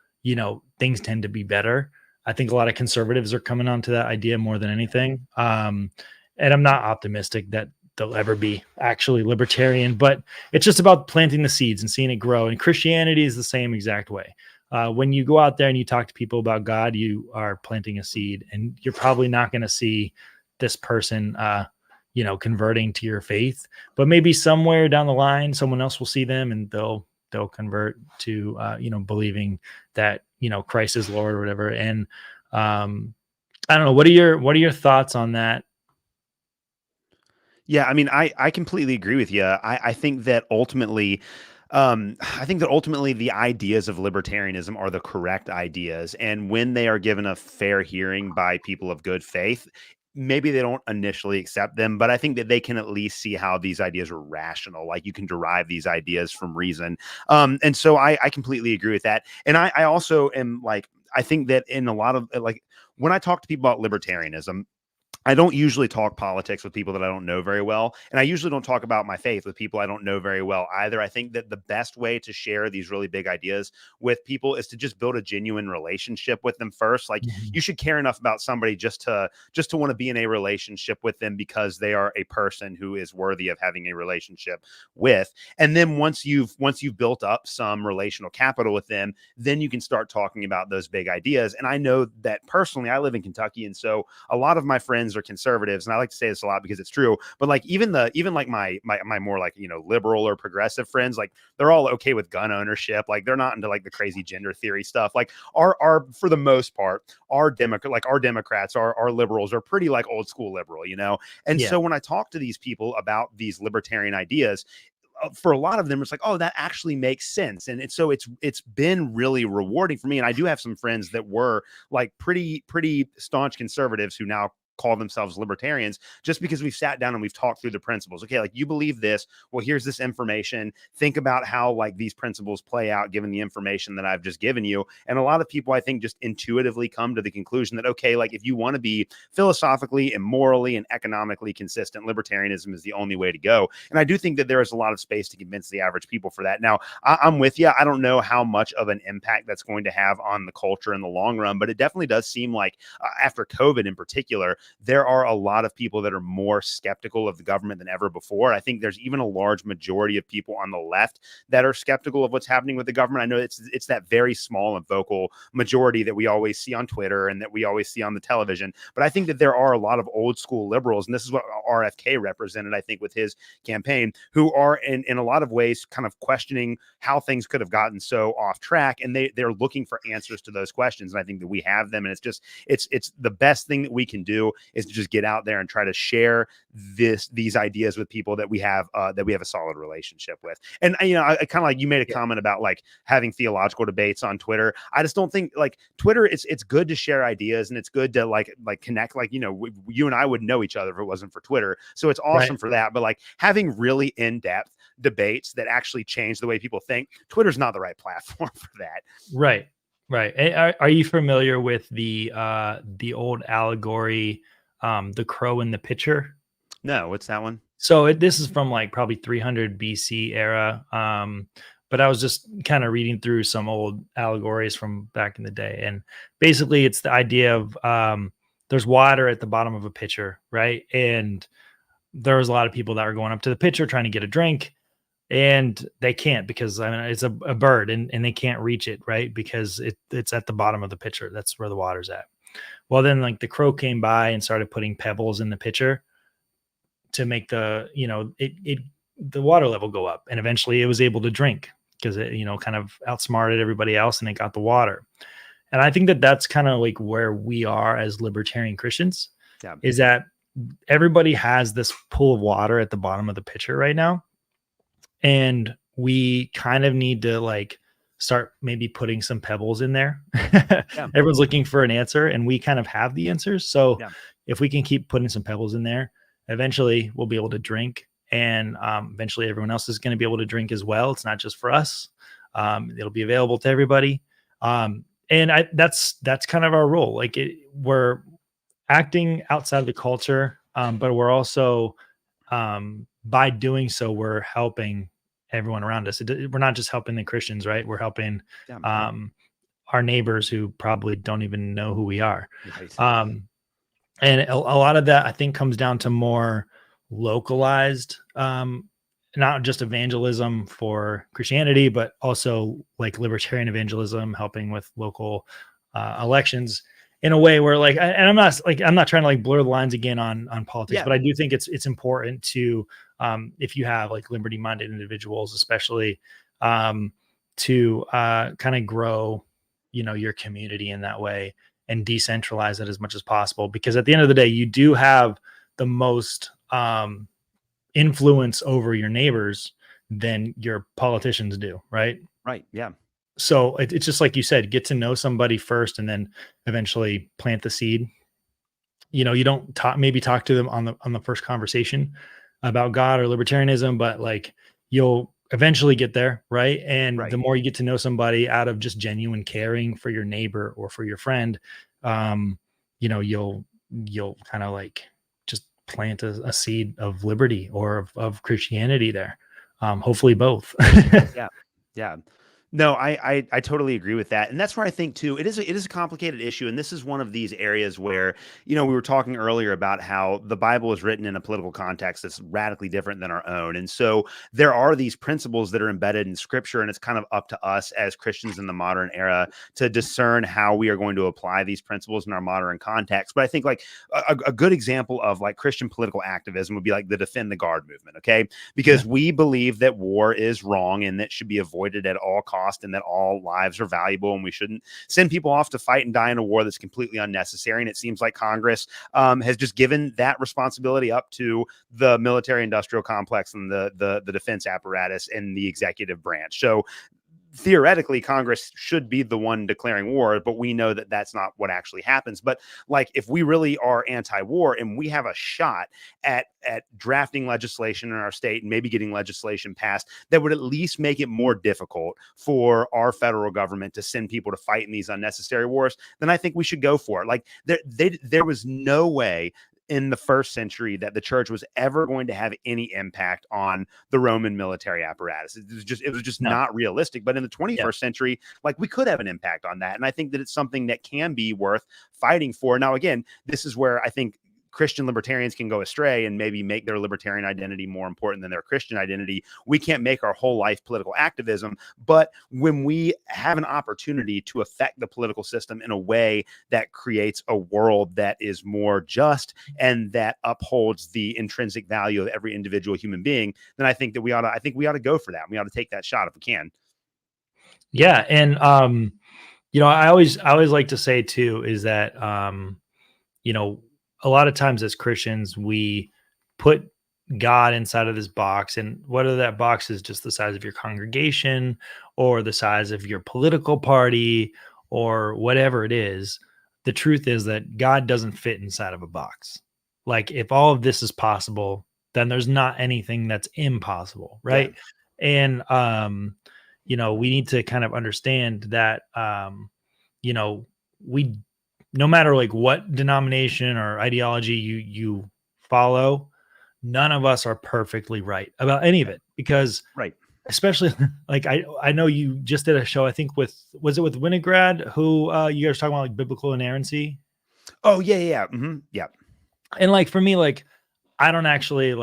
things tend to be better. I think a lot of conservatives are coming onto that idea more than anything. And I'm not optimistic that they'll ever be actually libertarian, but it's just about planting the seeds and seeing it grow. And Christianity is the same exact way. When you go out there and you talk to people about God, you are planting a seed, and you're probably not going to see this person, converting to your faith, but maybe somewhere down the line, someone else will see them and they'll convert to, believing that, Christ is Lord or whatever. And I don't know. What are your thoughts on that? Yeah, I mean, I completely agree with you. I think that ultimately, the ideas of libertarianism are the correct ideas, and when they are given a fair hearing by people of good faith, maybe they don't initially accept them, but I think that they can at least see how these ideas are rational. Like you can derive these ideas from reason, and so I completely agree with that. And I also am like, I think that in a lot of like when I talk to people about libertarianism, I don't usually talk politics with people that I don't know very well. And I usually don't talk about my faith with people I don't know very well either. I think that the best way to share these really big ideas with people is to just build a genuine relationship with them first. Like Mhm. you should care enough about somebody just to want to be in a relationship with them because they are a person who is worthy of having a relationship with. And then once you've built up some relational capital with them, then you can start talking about those big ideas. And I know that personally, I live in Kentucky, and so a lot of my friends are conservatives, and I like to say this a lot because it's true, but like even like my more like liberal or progressive friends, like they're all okay with gun ownership, like they're not into like the crazy gender theory stuff. Like our for the most part, our Democrats, our liberals are pretty like old school liberal, and Yeah. so when I talk to these people about these libertarian ideas, for a lot of them, it's like, oh, that actually makes sense. And so it's been really rewarding for me. And I do have some friends that were like pretty staunch conservatives who now call themselves libertarians, just because we've sat down and we've talked through the principles. Okay, like, you believe this, well, here's this information, think about how like these principles play out given the information that I've just given you. And a lot of people, I think, just intuitively come to the conclusion that, okay, like, if you want to be philosophically and morally and economically consistent, libertarianism is the only way to go. And I do think that there is a lot of space to convince the average people for that. Now, I'm with you. I don't know how much of an impact that's going to have on the culture in the long run, but it definitely does seem like after COVID in particular, there are a lot of people that are more skeptical of the government than ever before. I think there's even a large majority of people on the left that are skeptical of what's happening with the government. I know it's that very small and vocal majority that we always see on Twitter and that we always see on the television. But I think that there are a lot of old school liberals, and this is what RFK represented, I think, with his campaign, who are in a lot of ways kind of questioning how things could have gotten so off track. And they're looking for answers to those questions. And I think that we have them. And it's the best thing that we can do is to just get out there and try to share these ideas with people that we have a solid relationship with. And I kind of like, you made a comment about like having theological debates on Twitter. I just don't think like Twitter, it's good to share ideas, and it's good to like connect. Like, you and I wouldn't know each other if it wasn't for Twitter. So it's awesome for that. But like having really in-depth debates that actually change the way people think, Twitter's not the right platform for that. Right. Are you familiar with the old allegory, the crow in the pitcher? No, what's that one? So this is from like probably 300 BC era. But I was just kind of reading through some old allegories from back in the day. And basically it's the idea of there's water at the bottom of a pitcher, right? And there was a lot of people that were going up to the pitcher trying to get a drink, and they can't, because it's a bird and they can't reach it, right? Because it's at the bottom of the pitcher. That's where the water's at. Well, then like the crow came by and started putting pebbles in the pitcher to make the water level go up. And eventually it was able to drink because it, kind of outsmarted everybody else, and it got the water. And I think that that's kind of like where we are as libertarian Christians, is that everybody has this pool of water at the bottom of the pitcher right now. And we kind of need to like start maybe putting some pebbles in there. Everyone's looking for an answer, and we kind of have the answers. So if we can keep putting some pebbles in there, eventually we'll be able to drink, and eventually everyone else is going to be able to drink as well. It's not just for us. It'll be available to everybody. And that's kind of our role. Like we're acting outside of the culture, but we're also, by doing so, we're helping everyone around us. We're not just helping the Christians, right? We're helping our neighbors who probably don't even know who we are. Right. And a lot of that, I think, comes down to more localized, not just evangelism for Christianity, but also like libertarian evangelism, helping with local elections in a way where like, and I'm not trying to like blur the lines again on politics, but I do think it's important to, if you have like liberty-minded individuals, especially, to kind of grow, your community in that way and decentralize it as much as possible. Because at the end of the day, you do have the most influence over your neighbors than your politicians do, right? Right. Yeah. So it's just like you said, get to know somebody first, and then eventually plant the seed. You don't talk to them on the first conversation about God or libertarianism, but like you'll eventually get there, right? And the more you get to know somebody out of just genuine caring for your neighbor or for your friend, you'll kind of like just plant a seed of liberty or of Christianity there. Hopefully both. Yeah. No, I totally agree with that. And that's where I think too, it is a complicated issue. And this is one of these areas where, we were talking earlier about how the Bible is written in a political context that's radically different than our own. And so there are these principles that are embedded in scripture, and it's kind of up to us as Christians in the modern era to discern how we are going to apply these principles in our modern context. But I think like a good example of like Christian political activism would be like the Defend the Guard movement. Okay. Because we believe that war is wrong and that should be avoided at all costs. cost and that all lives are valuable and we shouldn't send people off to fight and die in a war that's completely unnecessary. And it seems like Congress has just given that responsibility up to the military industrial complex and the defense apparatus and the executive branch. So theoretically, Congress should be the one declaring war, but we know that that's not what actually happens. But like, if we really are anti-war and we have a shot at drafting legislation in our state and maybe getting legislation passed that would at least make it more difficult for our federal government to send people to fight in these unnecessary wars, then I think we should go for it. Like, there was no way in the first century that the church was ever going to have any impact on the Roman military apparatus. It was just not realistic. But in the 21st century, like, we could have an impact on that. And I think that it's something that can be worth fighting for. Now, again, this is where I think Christian libertarians can go astray and maybe make their libertarian identity more important than their Christian identity. We can't make our whole life political activism, but when we have an opportunity to affect the political system in a way that creates a world that is more just and that upholds the intrinsic value of every individual human being, then I think that we ought to go for that. We ought to take that shot if we can. Yeah. And, I always like to say too, is that, a lot of times as Christians, we put God inside of this box, and whether that box is just the size of your congregation or the size of your political party or whatever it is, the truth is that God doesn't fit inside of a box. Like, if all of this is possible, then there's not anything that's impossible, right? Yeah. And we need to kind of understand that we, no matter like what denomination or ideology you follow, none of us are perfectly right about any of it, because especially like I know you just did a show, I think was it with Winograd, who you guys were talking about like biblical inerrancy? Oh yeah. Mm-hmm. Yeah. And like, for me, like, I don't actually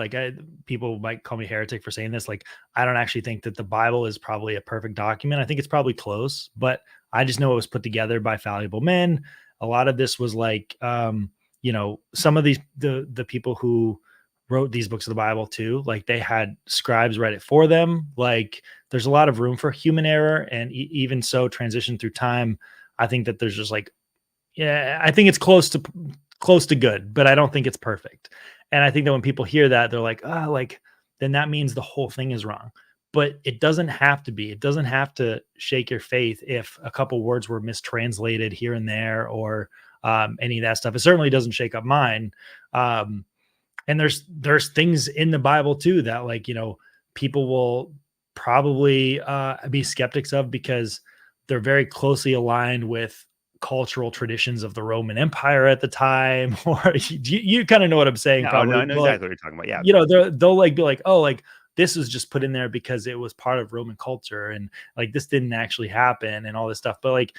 people might call me heretic for saying this. Like, I don't actually think that the Bible is probably a perfect document. I think it's probably close, but I just know it was put together by fallible men. A lot of this was like, some of the people who wrote these books of the Bible too, like, they had scribes write it for them. Like, there's a lot of room for human error. And even so, transition through time, I think that there's just like, I think it's close to good, but I don't think it's perfect. And I think that when people hear that, they're like, then that means the whole thing is wrong. But it doesn't have to be. It doesn't have to shake your faith if a couple words were mistranslated here and there, or any of that stuff. It certainly doesn't shake up mine. And there's things in the Bible too that, like, people will probably be skeptics of, because they're very closely aligned with cultural traditions of the Roman Empire at the time. Or you kind of know what I'm saying. No, probably. I know exactly what you're talking about. Yeah. They'll like be like, oh, like, this was just put in there because it was part of Roman culture, and like, this didn't actually happen and all this stuff. But like,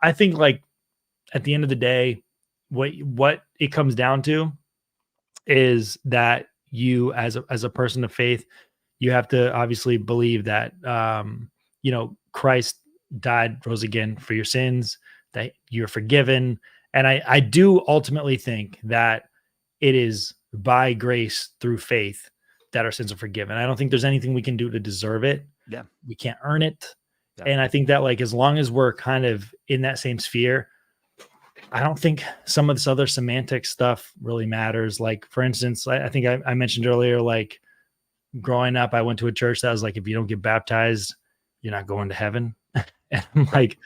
I think, like, at the end of the day, what it comes down to is that you, as a person of faith, you have to obviously believe that, Christ died, rose again for your sins, that you're forgiven. And I do ultimately think that it is by grace through faith that our sins are forgiven. I don't think there's anything we can do to deserve it. Yeah. We can't earn it. Yeah. And I think that, like, as long as we're kind of in that same sphere, I don't think some of this other semantic stuff really matters. Like, for instance, I think I mentioned earlier, like, growing up, I went to a church that was like, if you don't get baptized, you're not going to heaven. And I'm like,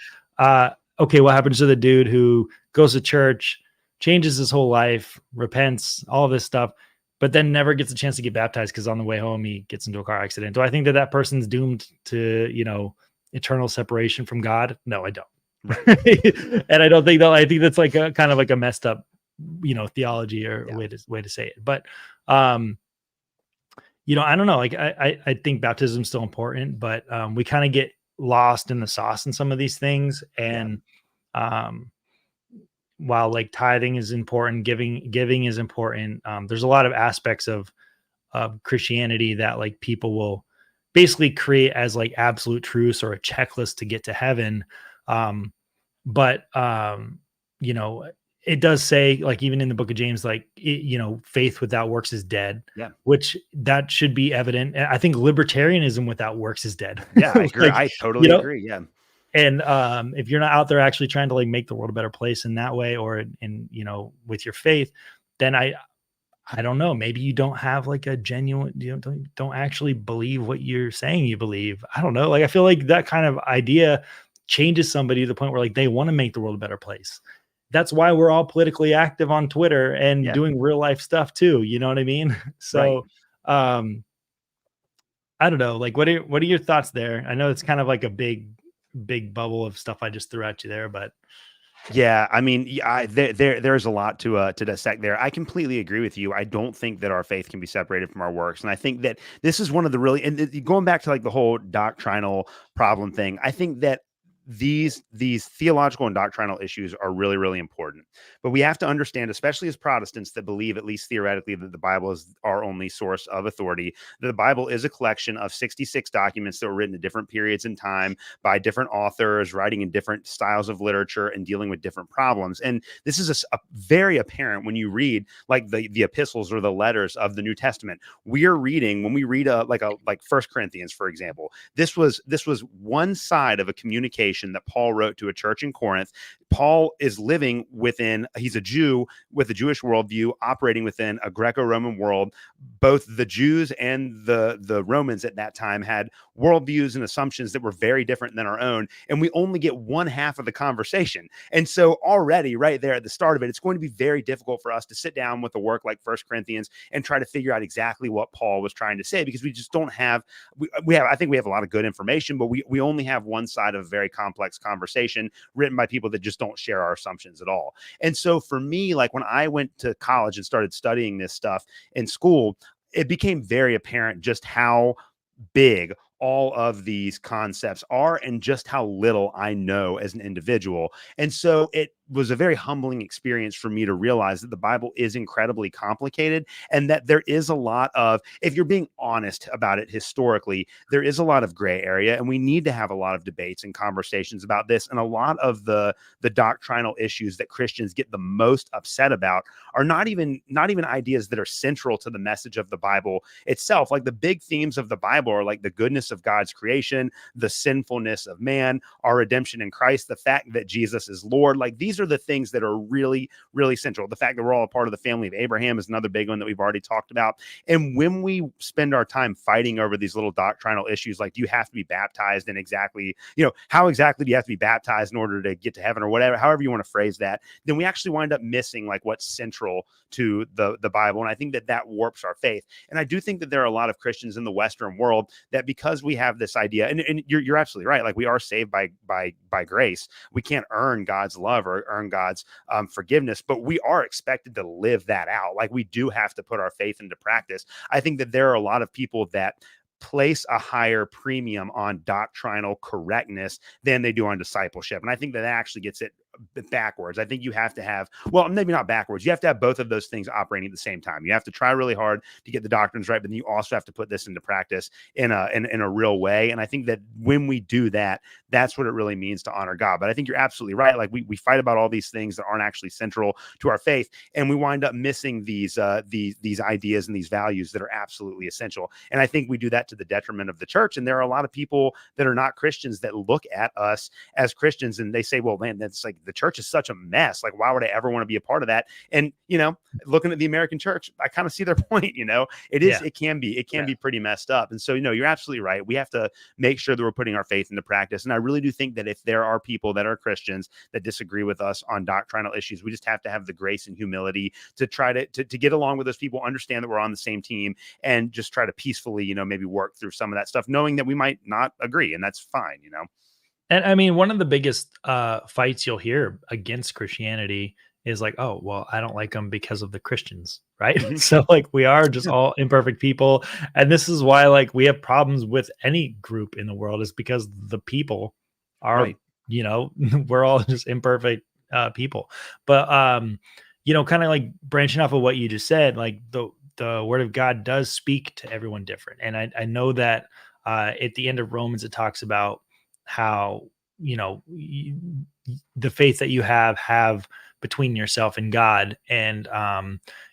okay, what happens to the dude who goes to church, changes his whole life, repents, all this stuff, but then never gets a chance to get baptized because on the way home he gets into a car accident? Do I think that person's doomed to, eternal separation from God? No, I don't. And I don't think that. I think that's like a kind of like a messed up, theology or way to say it. But I don't know. Like, I think baptism is still important, but we kind of get lost in the sauce in some of these things. And while like tithing is important, giving is important, there's a lot of aspects of Christianity that, like, people will basically create as like absolute truths or a checklist to get to heaven. But it does say, like, even in the book of James, like, faith without works is dead, Yeah. which that should be evident. And I think libertarianism without works is dead. Yeah, I agree. Like, I totally agree. Yeah. and if you're not out there actually trying to like make the world a better place in that way, or with your faith, then I don't know, maybe you don't have like a genuine, don't actually believe what you're saying you believe. I don't know. Like, I feel like that kind of idea changes somebody to the point where like they want to make the world a better place. That's why we're all politically active on Twitter and Yeah. doing real life stuff too. You know what I mean? Right. So, I don't know. Like, what are your thoughts there? I know it's kind of like a big bubble of stuff I just threw at you there, but Yeah, I mean, there's a lot to dissect there. I completely agree with you. I don't think that our faith can be separated from our works, and I think that this is one of the really, going back to like the whole doctrinal problem thing. I think that these theological and doctrinal issues are really, really important. But we have to understand, especially as Protestants that believe, at least theoretically, that the Bible is our only source of authority, that the Bible is a collection of 66 documents that were written at different periods in time by different authors, writing in different styles of literature and dealing with different problems. And this is a very apparent when you read like the epistles or the letters of the New Testament. When we read like First Corinthians, for example, this was one side of a communication that Paul wrote to a church in Corinth. Paul is living he's a Jew with a Jewish worldview, operating within a Greco-Roman world. Both the Jews and the Romans at that time had worldviews and assumptions that were very different than our own. And we only get one half of the conversation. And so already right there at the start of it, it's going to be very difficult for us to sit down with a work like First Corinthians and try to figure out exactly what Paul was trying to say, because we just don't have, I think we have a lot of good information, but we only have one side of a very complex conversation written by people that just don't share our assumptions at all. And so for me, like when I went to college and started studying this stuff in school, it became very apparent just how big all of these concepts are and just how little I know as an individual. And so it was a very humbling experience for me to realize that the Bible is incredibly complicated, and that there is a lot of, if you're being honest about it historically, there is a lot of gray area, and we need to have a lot of debates and conversations about this. And a lot of the doctrinal issues that Christians get the most upset about are not even ideas that are central to the message of the Bible itself. Like the big themes of the Bible are like the goodness of God's creation, the sinfulness of man, our redemption in Christ, the fact that Jesus is Lord. Like these are the things that are really, really central. The fact that we're all a part of the family of Abraham is another big one that we've already talked about. And when we spend our time fighting over these little doctrinal issues, like do you have to be baptized, and exactly, how exactly do you have to be baptized in order to get to heaven, or whatever, however you want to phrase that, then we actually wind up missing like what's central to the Bible. And I think that warps our faith. And I do think that there are a lot of Christians in the Western world that, because we have this idea, and you're absolutely right, like we are saved by grace. We can't earn God's love or earn God's forgiveness, but we are expected to live that out. Like we do have to put our faith into practice. I think that there are a lot of people that place a higher premium on doctrinal correctness than they do on discipleship. And I think that actually gets it backwards. I think you have to have, well, maybe not backwards. You have to have both of those things operating at the same time. You have to try really hard to get the doctrines right, but then you also have to put this into practice in a real way. And I think that when we do that, that's what it really means to honor God. But I think you're absolutely right. Like we fight about all these things that aren't actually central to our faith, and we wind up missing these ideas and these values that are absolutely essential. And I think we do that to the detriment of the church. And there are a lot of people that are not Christians that look at us as Christians and they say, well, man, that's like, the church is such a mess. Like, why would I ever want to be a part of that? And, looking at the American church, I kind of see their point. It can be pretty messed up. And so, you're absolutely right. We have to make sure that we're putting our faith into practice. And I really do think that if there are people that are Christians that disagree with us on doctrinal issues, we just have to have the grace and humility to try to get along with those people, understand that we're on the same team, and just try to peacefully, maybe work through some of that stuff, knowing that we might not agree, and that's fine. And I mean, one of the biggest fights you'll hear against Christianity is like, oh, well, I don't like them because of the Christians, right? Mm-hmm. So like we are just all imperfect people. And this is why like we have problems with any group in the world, is because the people are, Right. We're all just imperfect people. But, kind of like branching off of what you just said, like the word of God does speak to everyone different. And I know that at the end of Romans, it talks about how the faith that you have between yourself and God. And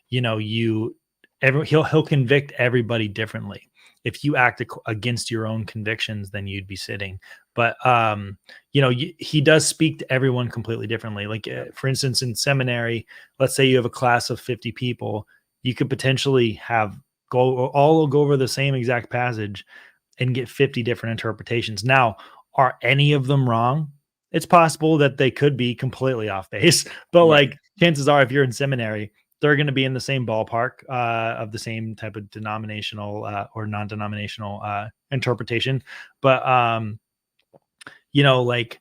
he'll convict everybody differently. If you act against your own convictions, then you'd be sitting. But he does speak to everyone completely differently. Like for instance, in seminary, let's say you have a class of 50 people, you could potentially go over the same exact passage and get 50 different interpretations. Now, are any of them wrong? It's possible that they could be completely off base, but Right. like chances are, if you're in seminary, they're going to be in the same ballpark of the same type of denominational or non-denominational interpretation. But like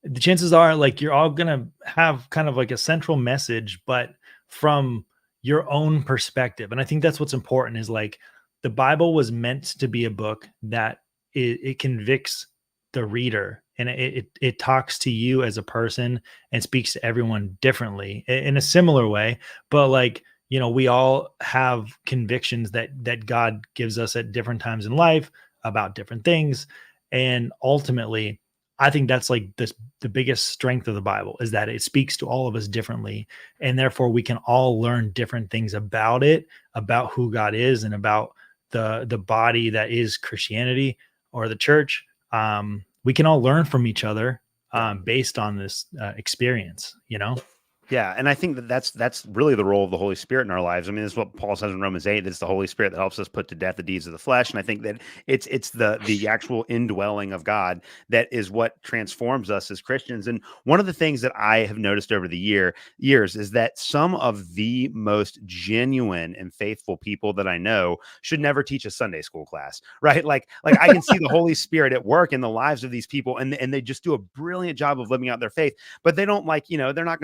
the chances are, like, you're all going to have kind of like a central message, but from your own perspective. And I think that's what's important, is like the Bible was meant to be a book that it convicts the reader, and it talks to you as a person and speaks to everyone differently in a similar way. But like, we all have convictions that God gives us at different times in life about different things. And ultimately, I think that's like the biggest strength of the Bible, is that it speaks to all of us differently. And therefore we can all learn different things about it, about who God is, and about the body that is Christianity or the church. We can all learn from each other based on this experience, Yeah, and I think that's really the role of the Holy Spirit in our lives. I mean, this is what Paul says in Romans 8. It's the Holy Spirit that helps us put to death the deeds of the flesh. And I think that it's the actual indwelling of God that is what transforms us as Christians. And one of the things that I have noticed over the years is that some of the most genuine and faithful people that I know should never teach a Sunday school class, right? Like I can see the Holy Spirit at work in the lives of these people, and they just do a brilliant job of living out their faith, but they don't they're not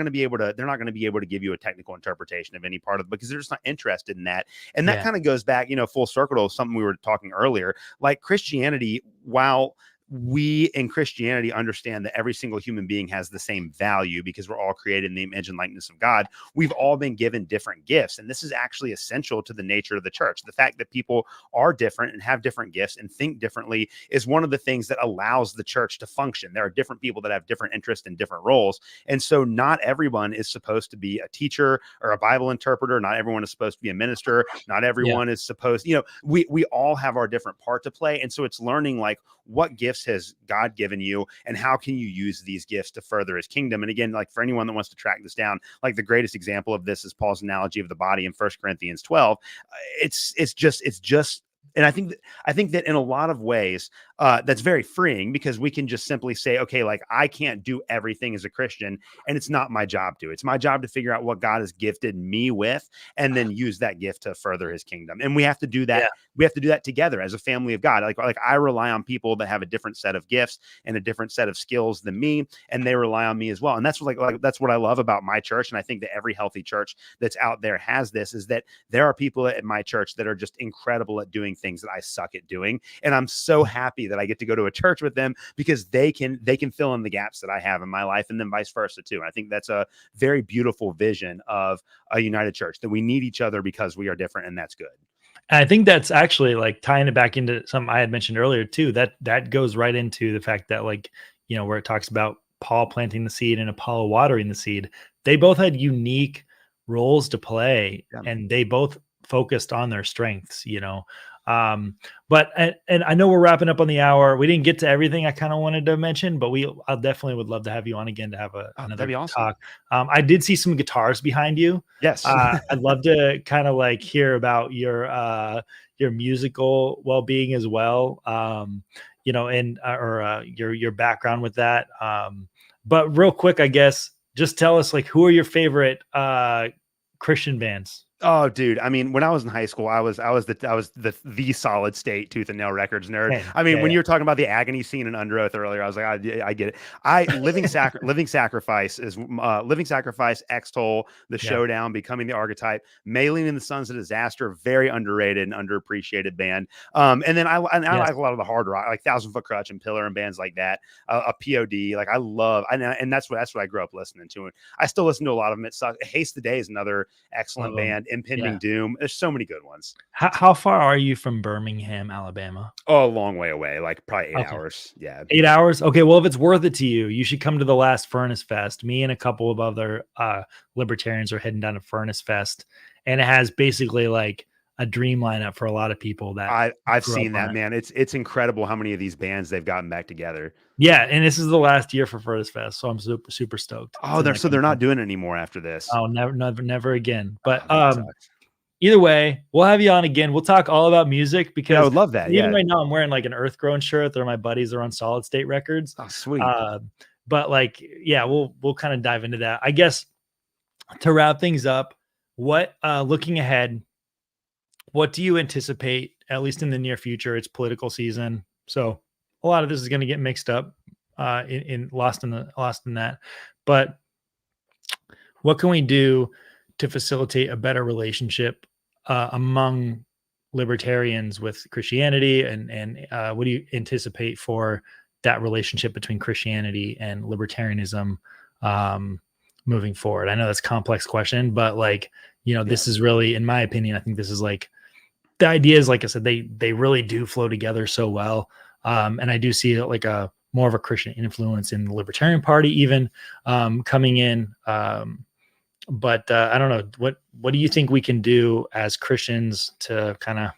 going to be able to give you a technical interpretation of any part of it, because they're just not interested in that. And that kind of goes back, full circle to something we were talking earlier. Like Christianity, while we in Christianity understand that every single human being has the same value because we're all created in the image and likeness of God, we've all been given different gifts. And this is actually essential to the nature of the church. The fact that people are different and have different gifts and think differently is one of the things that allows the church to function. There are different people that have different interests and different roles. And so not everyone is supposed to be a teacher or a Bible interpreter. Not everyone is supposed to be a minister. Not everyone is supposed, we all have our different part to play. And so it's learning, like, what gifts has God given you, and how can you use these gifts to further his kingdom? And again, like, for anyone that wants to track this down, like, the greatest example of this is Paul's analogy of the body in 1 Corinthians 12. It's just and I think that in a lot of ways, that's very freeing, because we can just simply say, okay, like, I can't do everything as a Christian, and it's not my job to. It's my job to figure out what God has gifted me with, and then use that gift to further his kingdom. And we have to do that. Yeah. We have to do that together as a family of God. Like I rely on people that have a different set of gifts and a different set of skills than me, and they rely on me as well. And that's like that's what I love about my church. And I think that every healthy church that's out there has this, is that there are people at my church that are just incredible at doing things that I suck at doing. And I'm so happy that I get to go to a church with them, because they can fill in the gaps that I have in my life, and then vice versa too. And I think that's a very beautiful vision of a united church, that we need each other because we are different, and that's good. And I think that's actually, like, tying it back into something I had mentioned earlier too, that goes right into the fact that, like, where it talks about Paul planting the seed and Apollo watering the seed, they both had unique roles to play, and they both focused on their strengths, but and I know we're wrapping up on the hour. We didn't get to everything I kind of wanted to mention, but I definitely would love to have you on again to have another talk. I did see some guitars behind you. Yes. I'd love to kind of like hear about your musical well-being as well. And your background with that. But real quick, I guess, just tell us, like, who are your favorite Christian bands? Oh, dude. I mean, when I was in high school, I was the Solid State Tooth and Nail Records nerd. Hey, I mean, when you were talking about the Agony scene in Under Oath earlier, I was like, I get it. Living Sacrifice is Living Sacrifice, X-Toll, The Showdown, Becoming the Archetype, Maylene and the Sons of Disaster, very underrated and underappreciated band. And then I like a lot of the hard rock, like Thousand Foot Crutch and Pillar and bands like that. A POD, like, I love, and that's what I grew up listening to. And I still listen to a lot of them. It sucks. Haste the Day is another excellent band. Impending Doom. There's so many good ones. How far are you from Birmingham, Alabama? Oh, a long way away, like probably 8 Okay. hours. Yeah. 8 hours? Okay, well, if it's worth it to you, you should come to the last Furnace Fest. Me and a couple of other libertarians are heading down to Furnace Fest, and it has basically like a dream lineup for a lot of people that I've grew up seen that, on it. man. It's incredible how many of these bands they've gotten back together. Yeah, and this is the last year for Furnace Fest, so I'm super stoked. Oh, they're not doing it anymore after this. Oh, never again. But Oh, that sucks. either way, we'll have you on again. We'll talk all about music because Yeah, I would love that. even Yeah. right now I'm wearing like an Earthgrown shirt. They're my buddies. They're on Solid State Records. Oh, sweet. But like, yeah, we'll kind of dive into that. I guess to wrap things up, what looking ahead, what do you anticipate, at least in the near future? It's political season, so a lot of this is going to get mixed up, lost in that. But what can we do to facilitate a better relationship among libertarians with Christianity, and what do you anticipate for that relationship between Christianity and libertarianism moving forward? I know that's a complex question, but like, this is really, in my opinion, I think this is like the ideas, like I said, they really do flow together so well. And I do see like a more of a Christian influence in the Libertarian Party, even coming in. But I don't know, what do you think we can do as Christians to kind of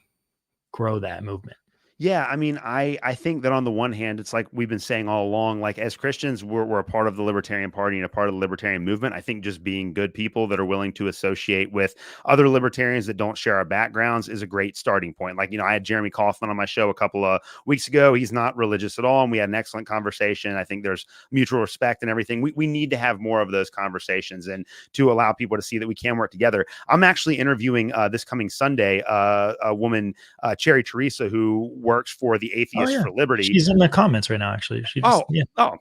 grow that movement? Yeah, I mean, I think that on the one hand, it's like we've been saying all along, like as Christians, we're a part of the Libertarian Party and a part of the Libertarian movement. I think just being good people that are willing to associate with other libertarians that don't share our backgrounds is a great starting point. Like, I had Jeremy Kaufman on my show a couple of weeks ago. He's not religious at all, and we had an excellent conversation. I think there's mutual respect and everything. We need to have more of those conversations and to allow people to see that we can work together. I'm actually interviewing this coming Sunday a woman, Cherry Teresa, who works for the Atheists for Liberty. She's in the comments right now, actually. Wow.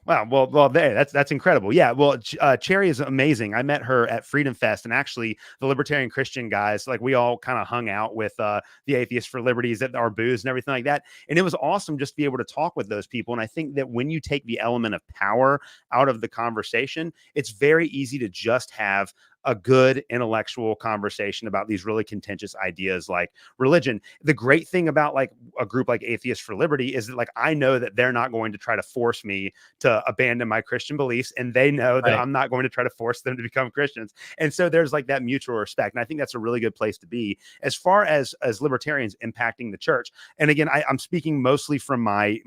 Well, there, that's incredible. Yeah, well, Cherry is amazing. I met her at Freedom Fest, and actually, the Libertarian Christian guys, like we all kind of hung out with the Atheists for Liberties at our booths and everything like that. And it was awesome just to be able to talk with those people. And I think that when you take the element of power out of the conversation, it's very easy to just have a good intellectual conversation about these really contentious ideas like religion. The great thing about like a group like Atheists for Liberty is that like I know that they're not going to try to force me to abandon my Christian beliefs, and they know that I'm not going to try to force them to become Christians. And so there's like that mutual respect, and I think that's a really good place to be as far as libertarians impacting the church. And again, I'm speaking mostly from my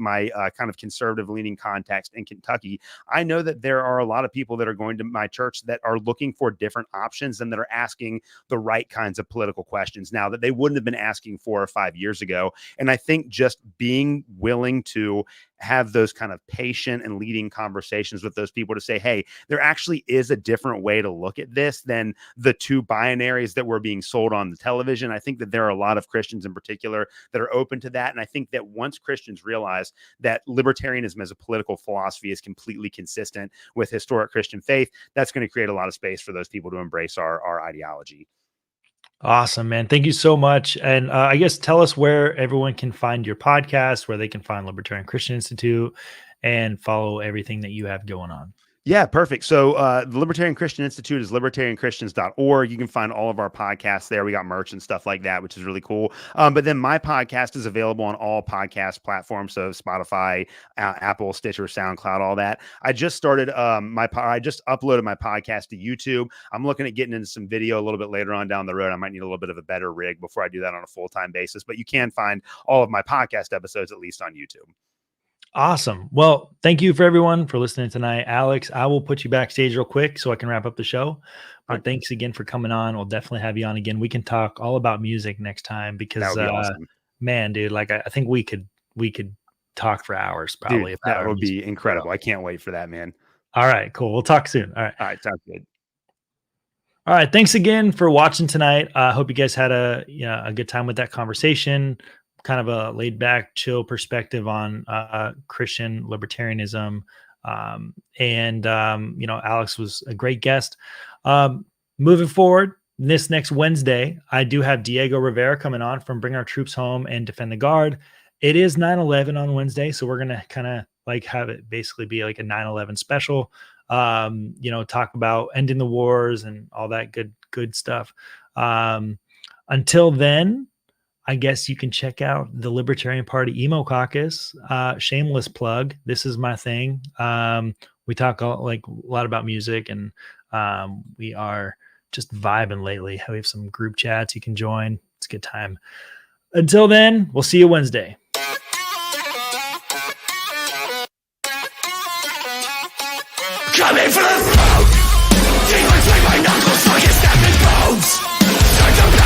kind of conservative leaning context in Kentucky. I know that there are a lot of people that are going to my church that are looking for different options and that are asking the right kinds of political questions now that they wouldn't have been asking 4 or 5 years ago. And I think just being willing to have those kind of patient and leading conversations with those people to say, hey, there actually is a different way to look at this than the two binaries that were being sold on the television. I think that there are a lot of Christians in particular that are open to that. And I think that once Christians realize that libertarianism as a political philosophy is completely consistent with historic Christian faith, that's going to create a lot of space for those people to embrace our ideology. Awesome, man. Thank you so much. And I guess tell us where everyone can find your podcast, where they can find Libertarian Christian Institute and follow everything that you have going on. Yeah, perfect. So the Libertarian Christian Institute is libertarianchristians.org. You can find all of our podcasts there. We got merch and stuff like that, which is really cool. But then my podcast is available on all podcast platforms. So Spotify, Apple, Stitcher, SoundCloud, all that. I just started I just uploaded my podcast to YouTube. I'm looking at getting into some video a little bit later on down the road. I might need a little bit of a better rig before I do that on a full-time basis. But you can find all of my podcast episodes at least on YouTube. Awesome. Well, thank you for everyone for listening tonight. Alex, I will put you backstage real quick so I can wrap up the show. But thanks again for coming on. We'll definitely have you on again. We can talk all about music next time because that would be awesome. Man, dude, like I think we could talk for hours probably. Dude, that would be incredible. I can't wait for that, man. All right, cool. We'll talk soon. All right, sounds good. All right, thanks again for watching tonight. I hope you guys had a good time with that conversation. Kind of a laid back, chill perspective on Christian libertarianism. Alex was a great guest. Moving forward, this next Wednesday, I do have Diego Rivera coming on from Bring Our Troops Home and Defend the Guard. It is 9/11 on Wednesday, so we're going to kind of like have it basically be like a 9/11 special. Talk about ending the wars and all that good stuff. Until then, I guess you can check out the Libertarian Party Emo Caucus. Shameless plug. This is my thing. We talk a lot about music, and we are just vibing lately. We have some group chats you can join. It's a good time. Until then, we'll see you Wednesday. Coming for the throat! Demons make my knuckles like